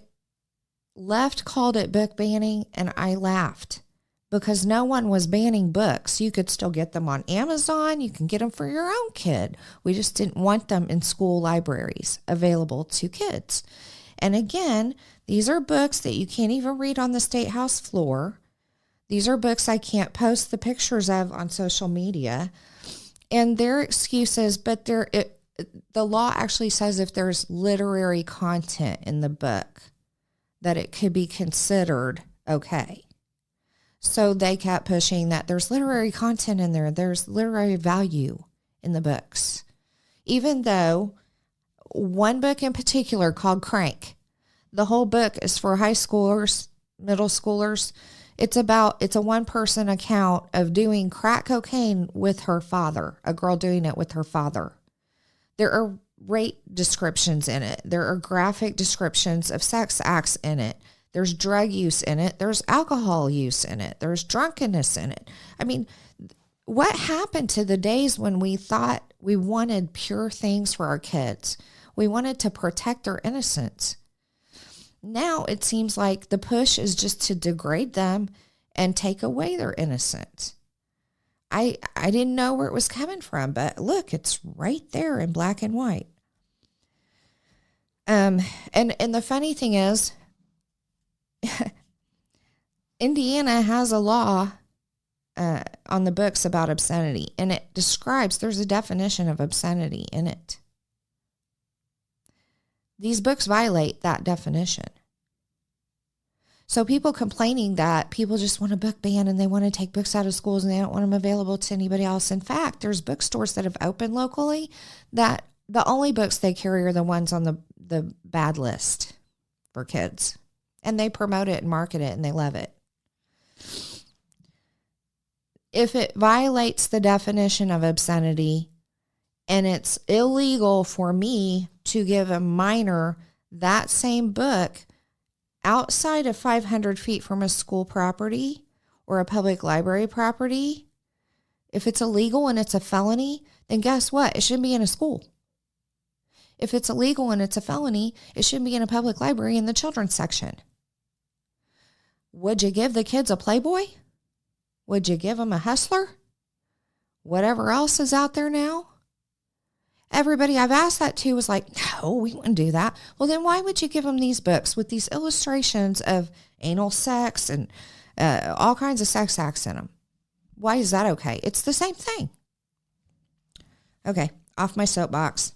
left called it book banning, and I laughed because no one was banning books. You could still get them on Amazon. You can get them for your own kid. We just didn't want them in school libraries available to kids. And again, these are books that you can't even read on the State House floor. These are books I can't post the pictures of on social media. And their excuse is, but the law actually says if there's literary content in the book, that it could be considered okay. So they kept pushing that there's literary content in there. There's literary value in the books. Even though one book in particular called Crank, the whole book is for high schoolers, middle schoolers. It's a one-person account of doing crack cocaine with her father, a girl doing it with her father. There are rape descriptions in it. There are graphic descriptions of sex acts in it. There's drug use in it. There's alcohol use in it. There's drunkenness in it. I mean, what happened to the days when we thought we wanted pure things for our kids? We wanted to protect their innocence. Now it seems like the push is just to degrade them and take away their innocence. I didn't know where it was coming from, but look, it's right there in black and white. And the funny thing is, Indiana has a law on the books about obscenity, and it describes, there's a definition of obscenity in it. These books violate that definition. So people complaining that people just want a book ban and they want to take books out of schools and they don't want them available to anybody else. In fact, there's bookstores that have opened locally that the only books they carry are the ones on the bad list for kids. And they promote it and market it and they love it. If it violates the definition of obscenity and it's illegal for me to give a minor that same book outside of 500 feet from a school property or a public library property, if it's illegal and it's a felony, then guess what? It shouldn't be in a school. If it's illegal and it's a felony, it shouldn't be in a public library in the children's section. Would you give the kids a Playboy? Would you give them a Hustler? Whatever else is out there now? Everybody I've asked that to was like, no, we wouldn't do that. Well, then why would you give them these books with these illustrations of anal sex and all kinds of sex acts in them? Why is that okay? It's the same thing. Okay, off my soapbox.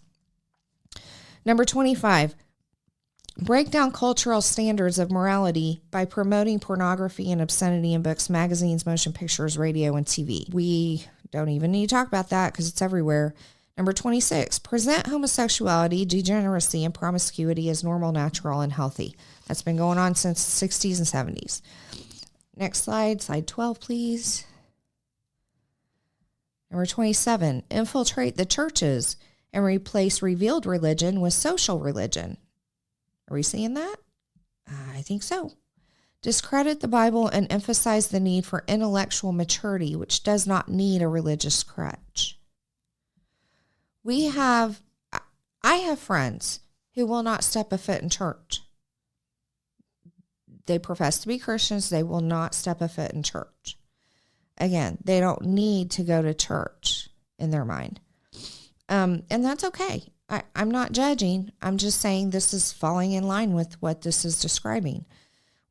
Number 25, break down cultural standards of morality by promoting pornography and obscenity in books, magazines, motion pictures, radio, and TV. We don't even need to talk about that because it's everywhere. Number 26, present homosexuality, degeneracy, and promiscuity as normal, natural, and healthy. That's been going on since the 60s and 70s. Next slide, slide 12, please. Number 27, infiltrate the churches and replace revealed religion with social religion. Are we seeing that? I think so. Discredit the Bible and emphasize the need for intellectual maturity, which does not need a religious crutch. I have friends who will not step a foot in church. They profess to be Christians. They will not step a foot in church. Again, they don't need to go to church in their mind. And that's okay. I'm not judging. I'm just saying this is falling in line with what this is describing.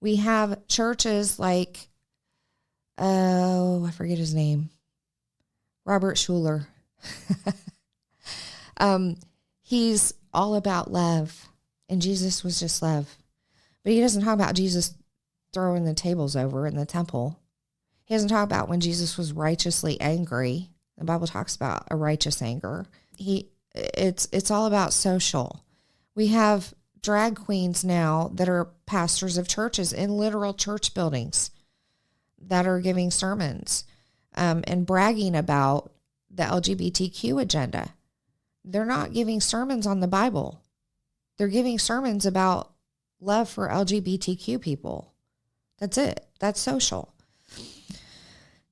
We have churches like, I forget his name, Robert Schuller. He's all about love, and Jesus was just love. But he doesn't talk about Jesus throwing the tables over in the temple. He doesn't talk about when Jesus was righteously angry. The Bible talks about a righteous anger. It's all about social. We have drag queens now that are pastors of churches in literal church buildings that are giving sermons and bragging about the LGBTQ agenda. They're not giving sermons on the Bible. They're giving sermons about love for LGBTQ people. That's it. That's social.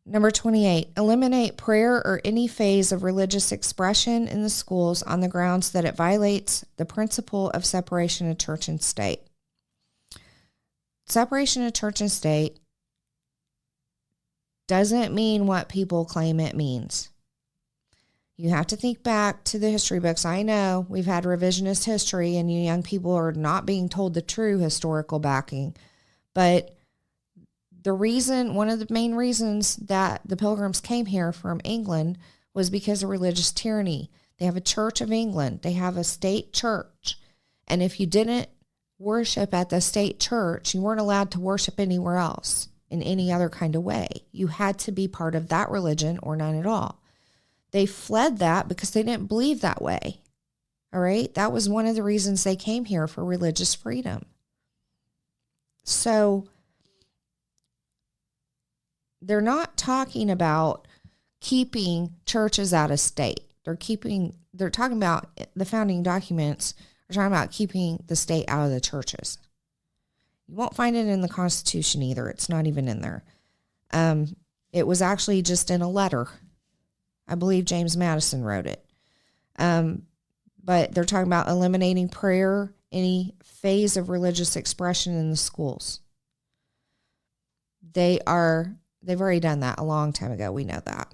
Number 28, eliminate prayer or any phase of religious expression in the schools on the grounds that it violates the principle of separation of church and state. Separation of church and state doesn't mean what people claim it means. You have to think back to the history books. I know we've had revisionist history and you young people are not being told the true historical backing. But one of the main reasons that the Pilgrims came here from England was because of religious tyranny. They have a Church of England. They have a state church. And if you didn't worship at the state church, you weren't allowed to worship anywhere else in any other kind of way. You had to be part of that religion or none at all. They fled that because they didn't believe that way. All right? That was one of the reasons they came here, for religious freedom. So they're not talking about keeping churches out of state. They're talking about, the founding documents are talking about keeping the state out of the churches. You won't find it in the Constitution either. It's not even in there. It was actually just in a letter. I believe James Madison wrote it. But they're talking about eliminating prayer, any phase of religious expression in the schools. They've already done that a long time ago. We know that.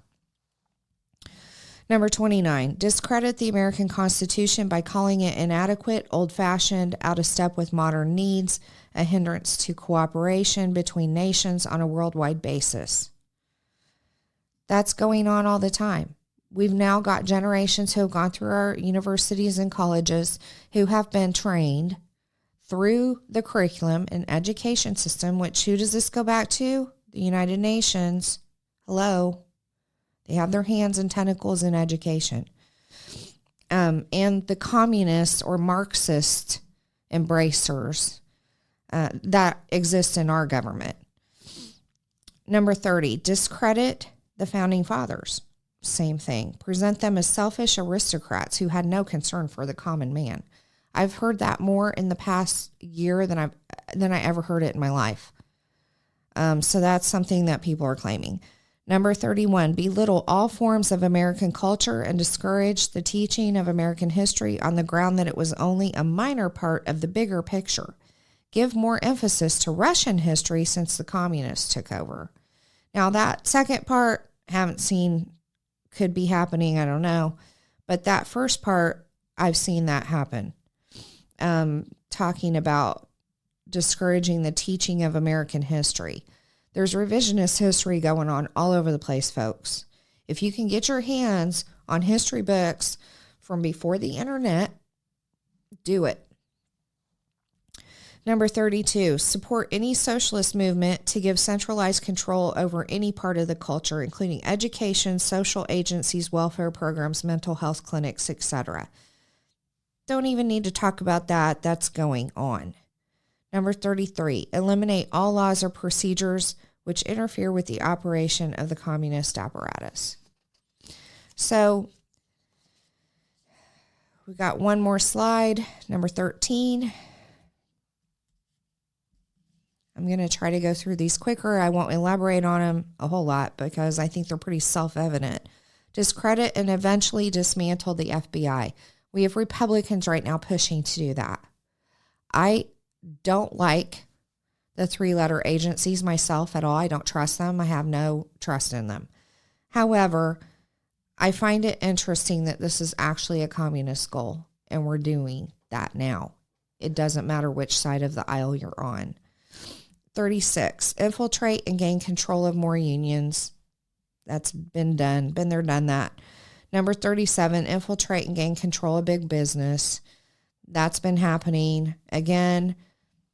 Number 29, discredit the American Constitution by calling it inadequate, old-fashioned, out of step with modern needs, a hindrance to cooperation between nations on a worldwide basis. That's going on all the time. We've now got generations who have gone through our universities and colleges who have been trained through the curriculum and education system, which who does this go back to? The United Nations. Hello. They have their hands and tentacles in education. And the communists or Marxist embracers that exist in our government. Number 30, discredit the founding fathers. Same thing. Present them as selfish aristocrats who had no concern for the common man. I've heard that more in the past year than I ever heard it in my life. So that's something that people are claiming. Number 31, belittle all forms of American culture and discourage the teaching of American history on the ground that it was only a minor part of the bigger picture. Give more emphasis to Russian history since the communists took over. Now that second part, haven't seen, could be happening, I don't know. But that first part, I've seen that happen. Talking about discouraging the teaching of American history. There's revisionist history going on all over the place, folks. If you can get your hands on history books from before the internet, do it. Number 32, support any socialist movement to give centralized control over any part of the culture, including education, social agencies, welfare programs, mental health clinics, etc. Don't even need to talk about that. That's going on. Number 33, eliminate all laws or procedures which interfere with the operation of the communist apparatus. So we got one more slide, number 13. I'm going to try to go through these quicker. I won't elaborate on them a whole lot because I think they're pretty self-evident. Discredit and eventually dismantle the FBI. We have Republicans right now pushing to do that. I don't like the three-letter agencies myself at all. I don't trust them. I have no trust in them. However, I find it interesting that this is actually a communist goal, and we're doing that now. It doesn't matter which side of the aisle you're on. 36, infiltrate and gain control of more unions. That's been done. Been there, done that. Number 37, infiltrate and gain control of big business. That's been happening. Again,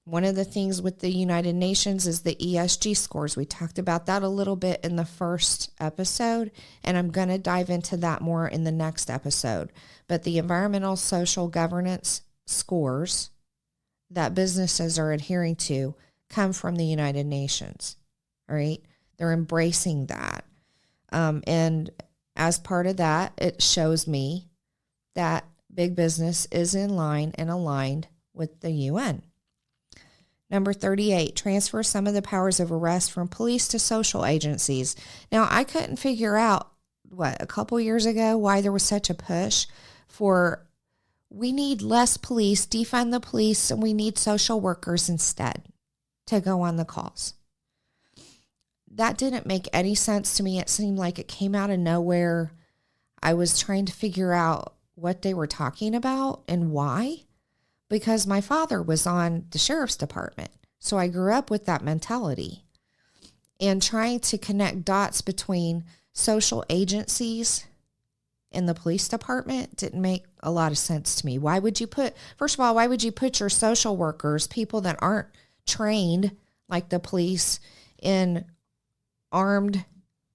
one of the things with the United Nations is the ESG scores. We talked about that a little bit in the first episode, and I'm going to dive into that more in the next episode. But the environmental social governance scores that businesses are adhering to come from the United Nations, all right? They're embracing that. And as part of that, it shows me that big business is in line and aligned with the UN. Number 38, transfer some of the powers of arrest from police to social agencies. Now, I couldn't figure out, a couple years ago, why there was such a push for, we need less police, defund the police, and we need social workers instead to go on the calls. That didn't make any sense to me. It seemed like it came out of nowhere. I was trying to figure out what they were talking about and why, because my father was on the sheriff's department. So I grew up with that mentality, and trying to connect dots between social agencies and the police department didn't make a lot of sense to me. First of all, why would you put your social workers, people that aren't trained like the police, in armed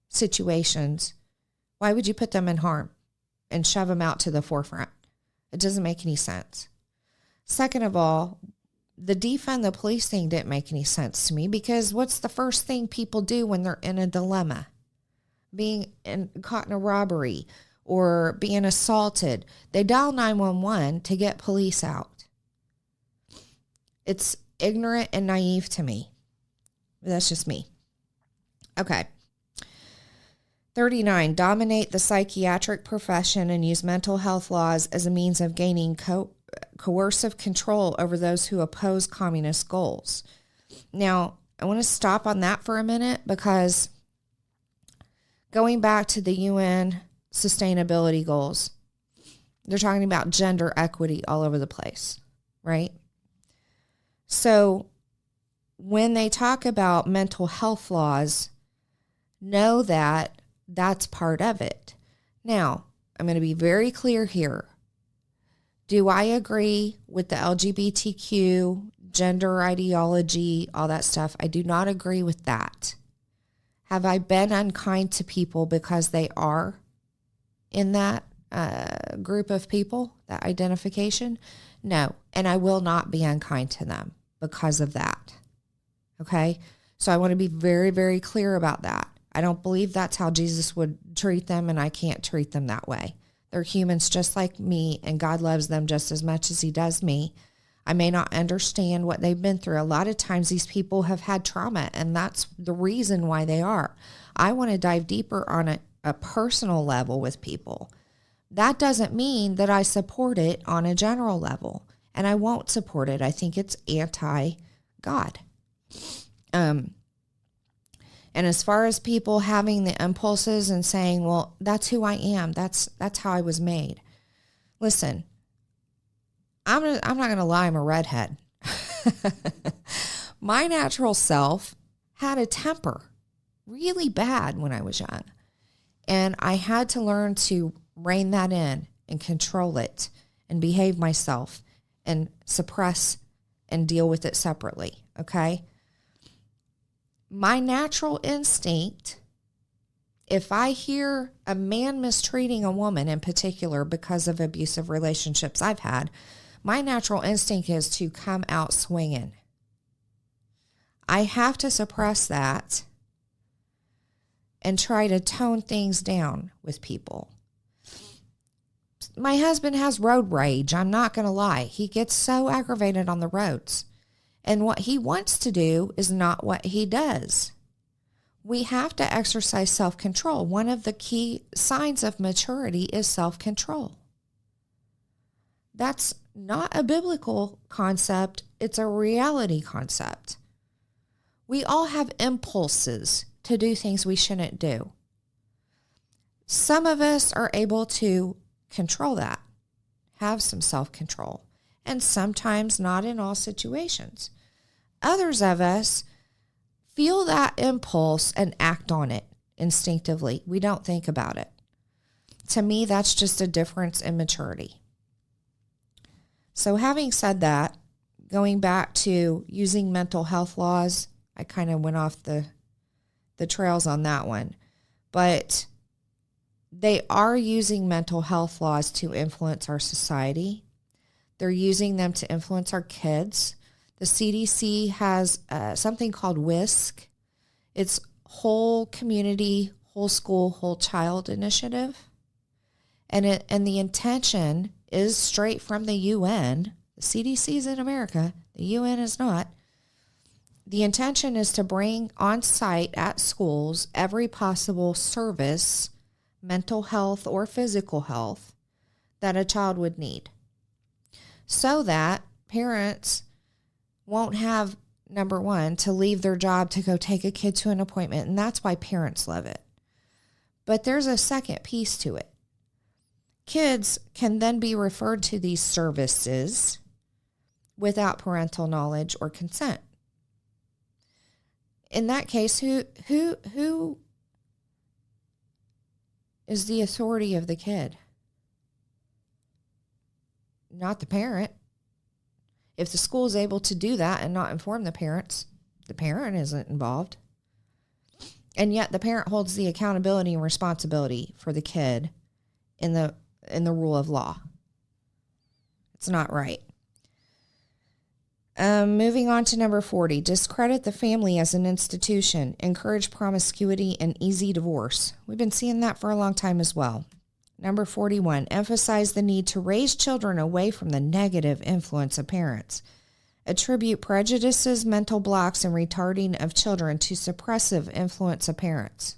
situations? Why would you put them in harm and shove them out to the forefront? It doesn't make any sense. Second of all, the defund the police thing didn't make any sense to me, because what's the first thing people do when they're in a dilemma? Caught in a robbery or being assaulted. They dial 911 to get police out. It's ignorant and naive to me. That's just me. Okay. 39, dominate the psychiatric profession and use mental health laws as a means of gaining coercive control over those who oppose communist goals. Now, I want to stop on that for a minute, because going back to the UN sustainability goals, they're talking about gender equity all over the place, right? So when they talk about mental health laws, know that that's part of it. Now, I'm going to be very clear here. Do I agree with the LGBTQ, gender ideology, all that stuff? I do not agree with that. Have I been unkind to people because they are in that group of people, that identification? No, and I will not be unkind to them because of that. Okay? So I want to be very, very clear about that. I don't believe that's how Jesus would treat them, and I can't treat them that way. They're humans just like me, and God loves them just as much as he does me. I may not understand what they've been through. A lot of times these people have had trauma, and that's the reason why they are. I want to dive deeper on a personal level with people. That doesn't mean that I support it on a general level, and I won't support it. I think it's anti-God. And as far as people having the impulses and saying, well, that's who I am, that's how I was made. Listen, I'm not going to lie, I'm a redhead. My natural self had a temper really bad when I was young. And I had to learn to rein that in and control it and behave myself and suppress and deal with it separately, okay? My natural instinct, if I hear a man mistreating a woman in particular because of abusive relationships I've had, my natural instinct is to come out swinging. I have to suppress that and try to tone things down with people. My husband has road rage. I'm not going to lie. He gets so aggravated on the roads. And what he wants to do is not what he does. We have to exercise self-control. One of the key signs of maturity is self-control. That's not a biblical concept. It's a reality concept. We all have impulses to do things we shouldn't do. Some of us are able to control that, have some self-control, and sometimes not in all situations. Others of us feel that impulse and act on it instinctively. We don't think about it. To me, that's just a difference in maturity. So having said that, going back to using mental health laws, I kind of went off the trails on that one. But they are using mental health laws to influence our society. They're using them to influence our kids. The CDC has something called WISC. It's Whole Community, Whole School, Whole Child Initiative. And the intention is straight from the UN. The CDC is in America. The UN is not. The intention is to bring on site at schools every possible service, mental health or physical health, that a child would need, so that parents won't have, number one, to leave their job to go take a kid to an appointment, and that's why parents love it. But there's a second piece to it. Kids can then be referred to these services without parental knowledge or consent. In that case, who is the authority of the kid? not the parent. If the school is able to do that and not inform the parent isn't involved. And yet the parent holds the accountability and responsibility for the kid in the rule of law. It's not right. Moving on to number 40, discredit the family as an institution, encourage promiscuity and easy divorce. We've been seeing that for a long time as well. Number 41, emphasize the need to raise children away from the negative influence of parents. Attribute prejudices, mental blocks, and retarding of children to suppressive influence of parents.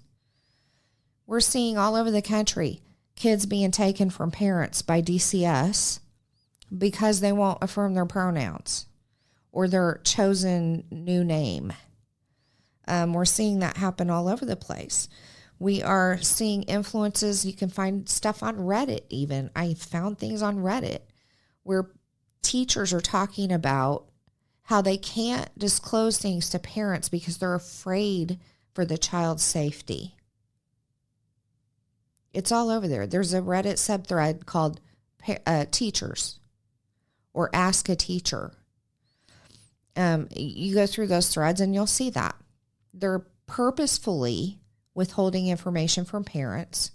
We're seeing all over the country kids being taken from parents by DCS because they won't affirm their pronouns or their chosen new name. We're seeing that happen all over the place. We are seeing influences. You can find stuff on Reddit even. I found things on Reddit where teachers are talking about how they can't disclose things to parents because they're afraid for the child's safety. It's all over there. There's a Reddit subthread called Teachers or Ask a Teacher. You go through those threads and you'll see that. They're purposefully withholding information from parents,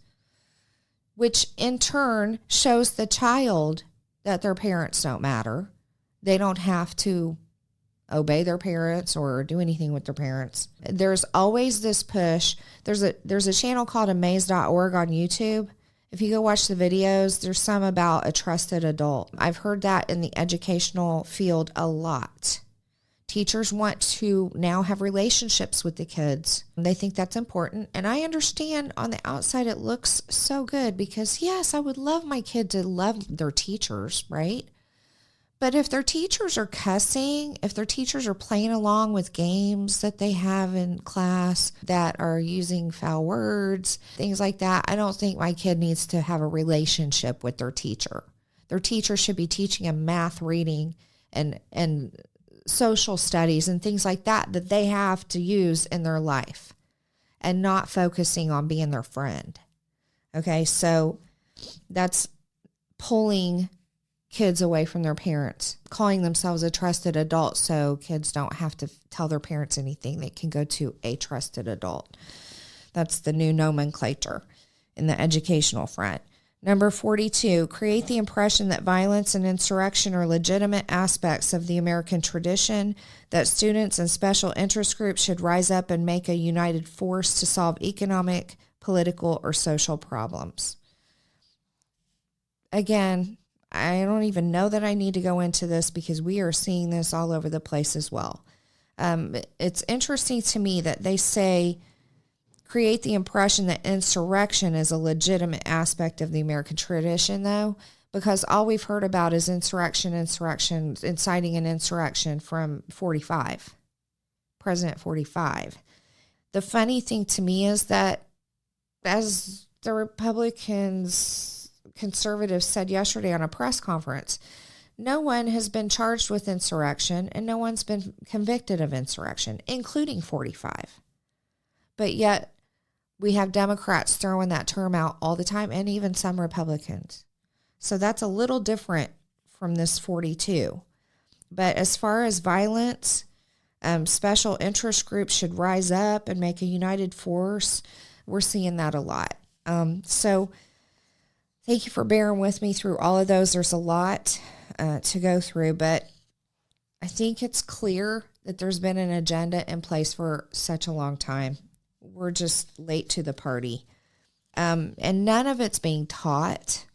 which in turn shows the child that their parents don't matter. They don't have to obey their parents or do anything with their parents. There's always this push. There's a channel called amaze.org on YouTube. If you go watch the videos, there's some about a trusted adult. I've heard that in the educational field a lot. Teachers want to now have relationships with the kids. They think that's important. And I understand on the outside it looks so good because, yes, I would love my kid to love their teachers, right? But if their teachers are cussing, if their teachers are playing along with games that they have in class that are using foul words, things like that, I don't think my kid needs to have a relationship with their teacher. Their teacher should be teaching them math, reading, and social studies and things like that they have to use in their life and not focusing on being their friend. Okay, so that's pulling kids away from their parents, calling themselves a trusted adult so kids don't have to tell their parents anything. They can go to a trusted adult. That's the new nomenclature in the educational front. Number 42, create the impression that violence and insurrection are legitimate aspects of the American tradition, that students and special interest groups should rise up and make a united force to solve economic, political, or social problems. Again, I don't even know that I need to go into this because we are seeing this all over the place as well. It's interesting to me that they say create the impression that insurrection is a legitimate aspect of the American tradition, though, because all we've heard about is insurrection, inciting an insurrection from 45, President 45. The funny thing to me is that as the conservatives said yesterday on a press conference, no one has been charged with insurrection and no one's been convicted of insurrection, including 45. But yet we have Democrats throwing that term out all the time and even some Republicans. So that's a little different from this 42. But as far as violence, special interest groups should rise up and make a united force. We're seeing that a lot. So thank you for bearing with me through all of those. There's a lot to go through, but I think it's clear that there's been an agenda in place for such a long time. We're just late to the party. And none of it's being taught.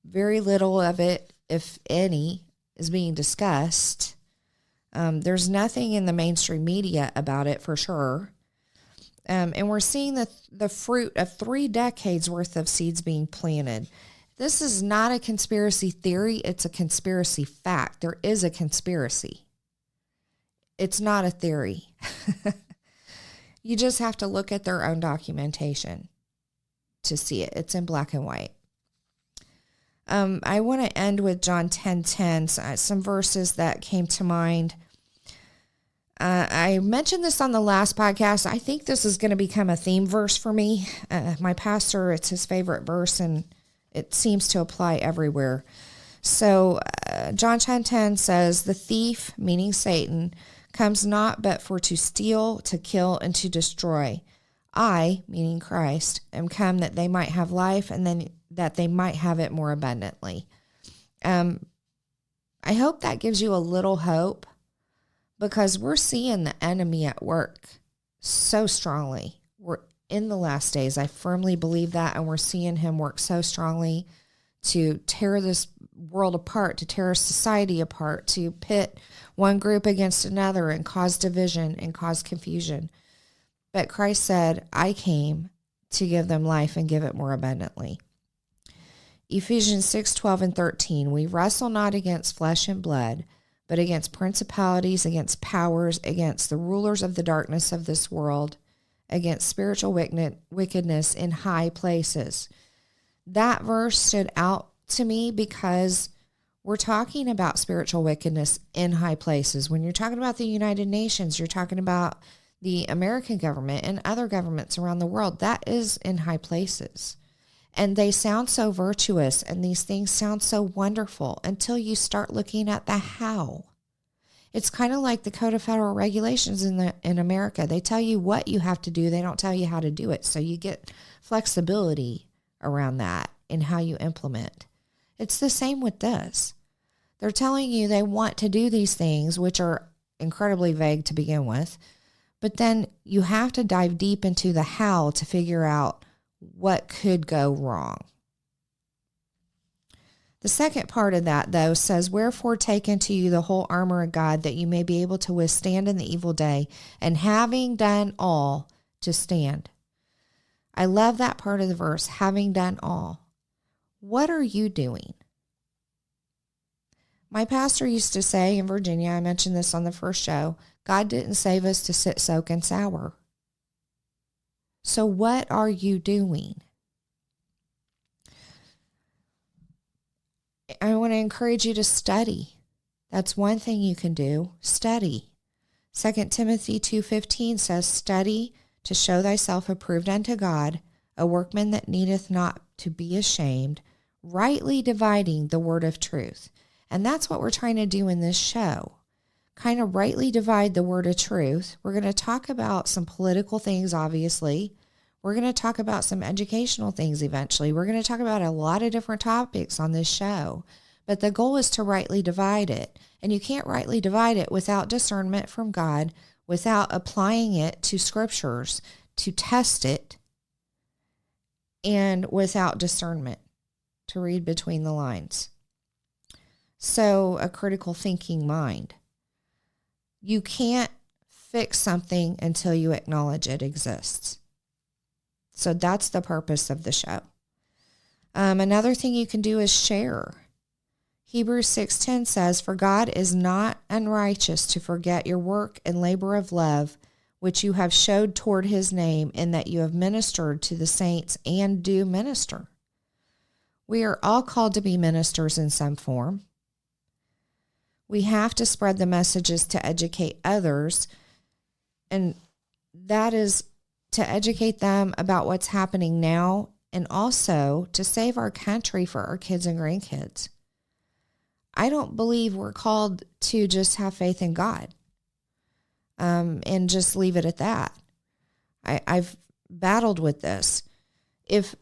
Very little of it, if any, is being discussed. There's nothing in the mainstream media about it for sure. And we're seeing the fruit of 3 decades worth of seeds being planted. This is not a conspiracy theory. It's a conspiracy fact. There is a conspiracy. It's not a theory. You just have to look at their own documentation to see it. It's in black and white. I want to end with John 10:10, some verses that came to mind. I mentioned this on the last podcast. I think this is going to become a theme verse for me. My pastor, it's his favorite verse, and it seems to apply everywhere. So John 10:10 says, the thief, meaning Satan, comes not but for to steal, to kill, and to destroy. I, meaning Christ, am come that they might have life, and then that they might have it more abundantly. I hope that gives you a little hope, because we're seeing the enemy at work so strongly. We're in the last days. I firmly believe that, and we're seeing him work so strongly to tear this world apart, to tear society apart, to pit one group against another and cause division and cause confusion. But Christ said, I came to give them life and give it more abundantly. Ephesians 6:12 and 13, we wrestle not against flesh and blood, but against principalities, against powers, against the rulers of the darkness of this world, against spiritual wickedness in high places. That verse stood out to me because we're talking about spiritual wickedness in high places. When you're talking about the United Nations, you're talking about the American government and other governments around the world. That is in high places. And they sound so virtuous, and these things sound so wonderful until you start looking at the how. It's kind of like the Code of Federal Regulations in America. They tell you what you have to do. They don't tell you how to do it. So you get flexibility around that in how you implement. It's the same with this. They're telling you they want to do these things, which are incredibly vague to begin with. But then you have to dive deep into the how to figure out what could go wrong. The second part of that, though, says, wherefore take unto you the whole armor of God, that you may be able to withstand in the evil day, and having done all, to stand. I love that part of the verse, having done all. What are you doing? My pastor used to say in Virginia, I mentioned this on the first show, God didn't save us to sit, soak, and sour. So what are you doing? I want to encourage you to study. That's one thing you can do. Study. 2 Timothy 2:15 says, study to show thyself approved unto God, a workman that needeth not to be ashamed, rightly dividing the word of truth. And that's what we're trying to do in this show. Kind of rightly divide the word of truth. We're going to talk about some political things, obviously. We're going to talk about some educational things eventually. We're going to talk about a lot of different topics on this show. But the goal is to rightly divide it. And you can't rightly divide it without discernment from God, without applying it to scriptures to test it, and without discernment to read between the lines. So a critical thinking mind. You can't fix something until you acknowledge it exists. So that's the purpose of the show. Another thing you can do is share. Hebrews 6:10 says, for God is not unrighteous to forget your work and labor of love, which you have showed toward his name, in that you have ministered to the saints and do minister. We are all called to be ministers in some form. We have to spread the messages to educate others, and that is to educate them about what's happening now, and also to save our country for our kids and grandkids. I don't believe we're called to just have faith in God and just leave it at that. I've battled with this. If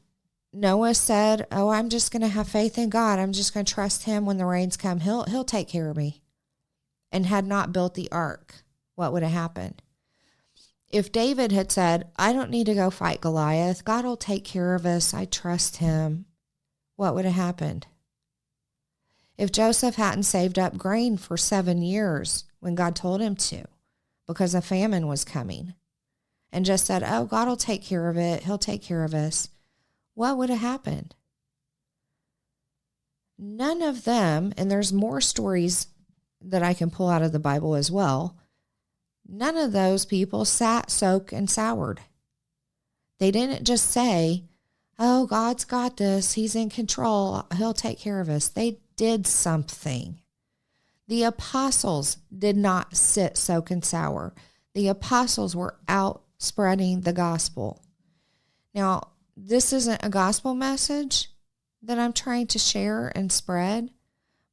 Noah said, oh, I'm just going to have faith in God, I'm just going to trust him when the rains come, he'll take care of me, and had not built the ark, what would have happened? If David had said, I don't need to go fight Goliath, God will take care of us, I trust him, what would have happened? If Joseph hadn't saved up grain for 7 years when God told him to, because a famine was coming, and just said, oh, God will take care of it, he'll take care of us, what would have happened? None of them, and there's more stories that I can pull out of the Bible as well, none of those people sat, soaked, and soured. They didn't just say, oh, God's got this, he's in control, he'll take care of us. They did something. The apostles did not sit, soak, and sour. The apostles were out spreading the gospel. Now, this isn't a gospel message that I'm trying to share and spread,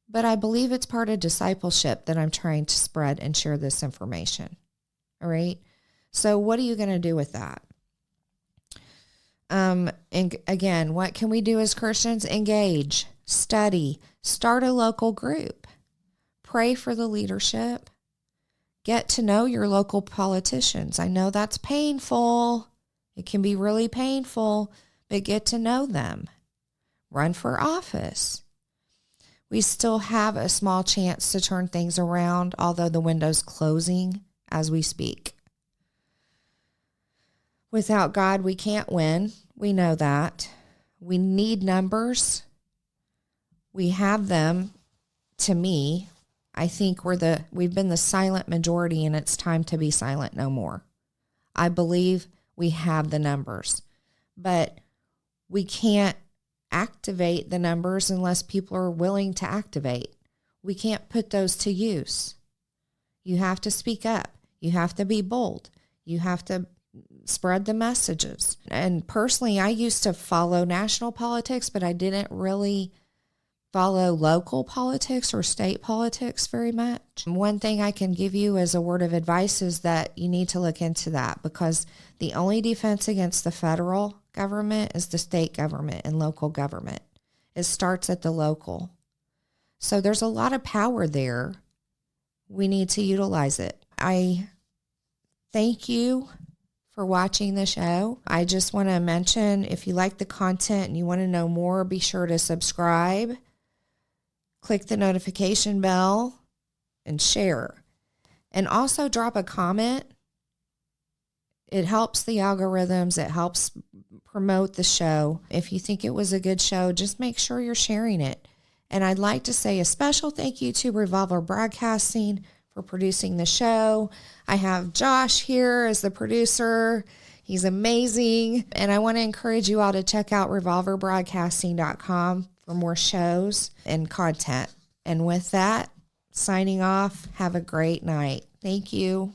but I believe it's part of discipleship that I'm trying to spread and share this information. All right. So what are you going to do with that? And again, what can we do as Christians? Engage, study, start a local group, pray for the leadership, get to know your local politicians. I know that's painful. It can be really painful, but get to know them. Run for office. We still have a small chance to turn things around, although the window's closing as we speak. Without God, we can't win. We know that. We need numbers. We have them. To me, I think we've been the silent majority, and it's time to be silent no more. I believe we have the numbers, but we can't activate the numbers unless people are willing to activate. We can't put those to use. You have to speak up. You have to be bold. You have to spread the messages. And personally, I used to follow national politics, but I didn't really follow local politics or state politics very much. One thing I can give you as a word of advice is that you need to look into that, because the only defense against the federal government is the state government and local government. It starts at the local. So there's a lot of power there. We need to utilize it. I thank you for watching the show. I just want to mention, if you like the content and you want to know more, be sure to subscribe, click the notification bell, and share. And also drop a comment. It helps the algorithms. It helps promote the show. If you think it was a good show, just make sure you're sharing it. And I'd like to say a special thank you to Revolver Broadcasting for producing the show. I have Josh here as the producer. He's amazing. And I want to encourage you all to check out revolverbroadcasting.com for more shows and content. And with that, signing off. Have a great night. Thank you.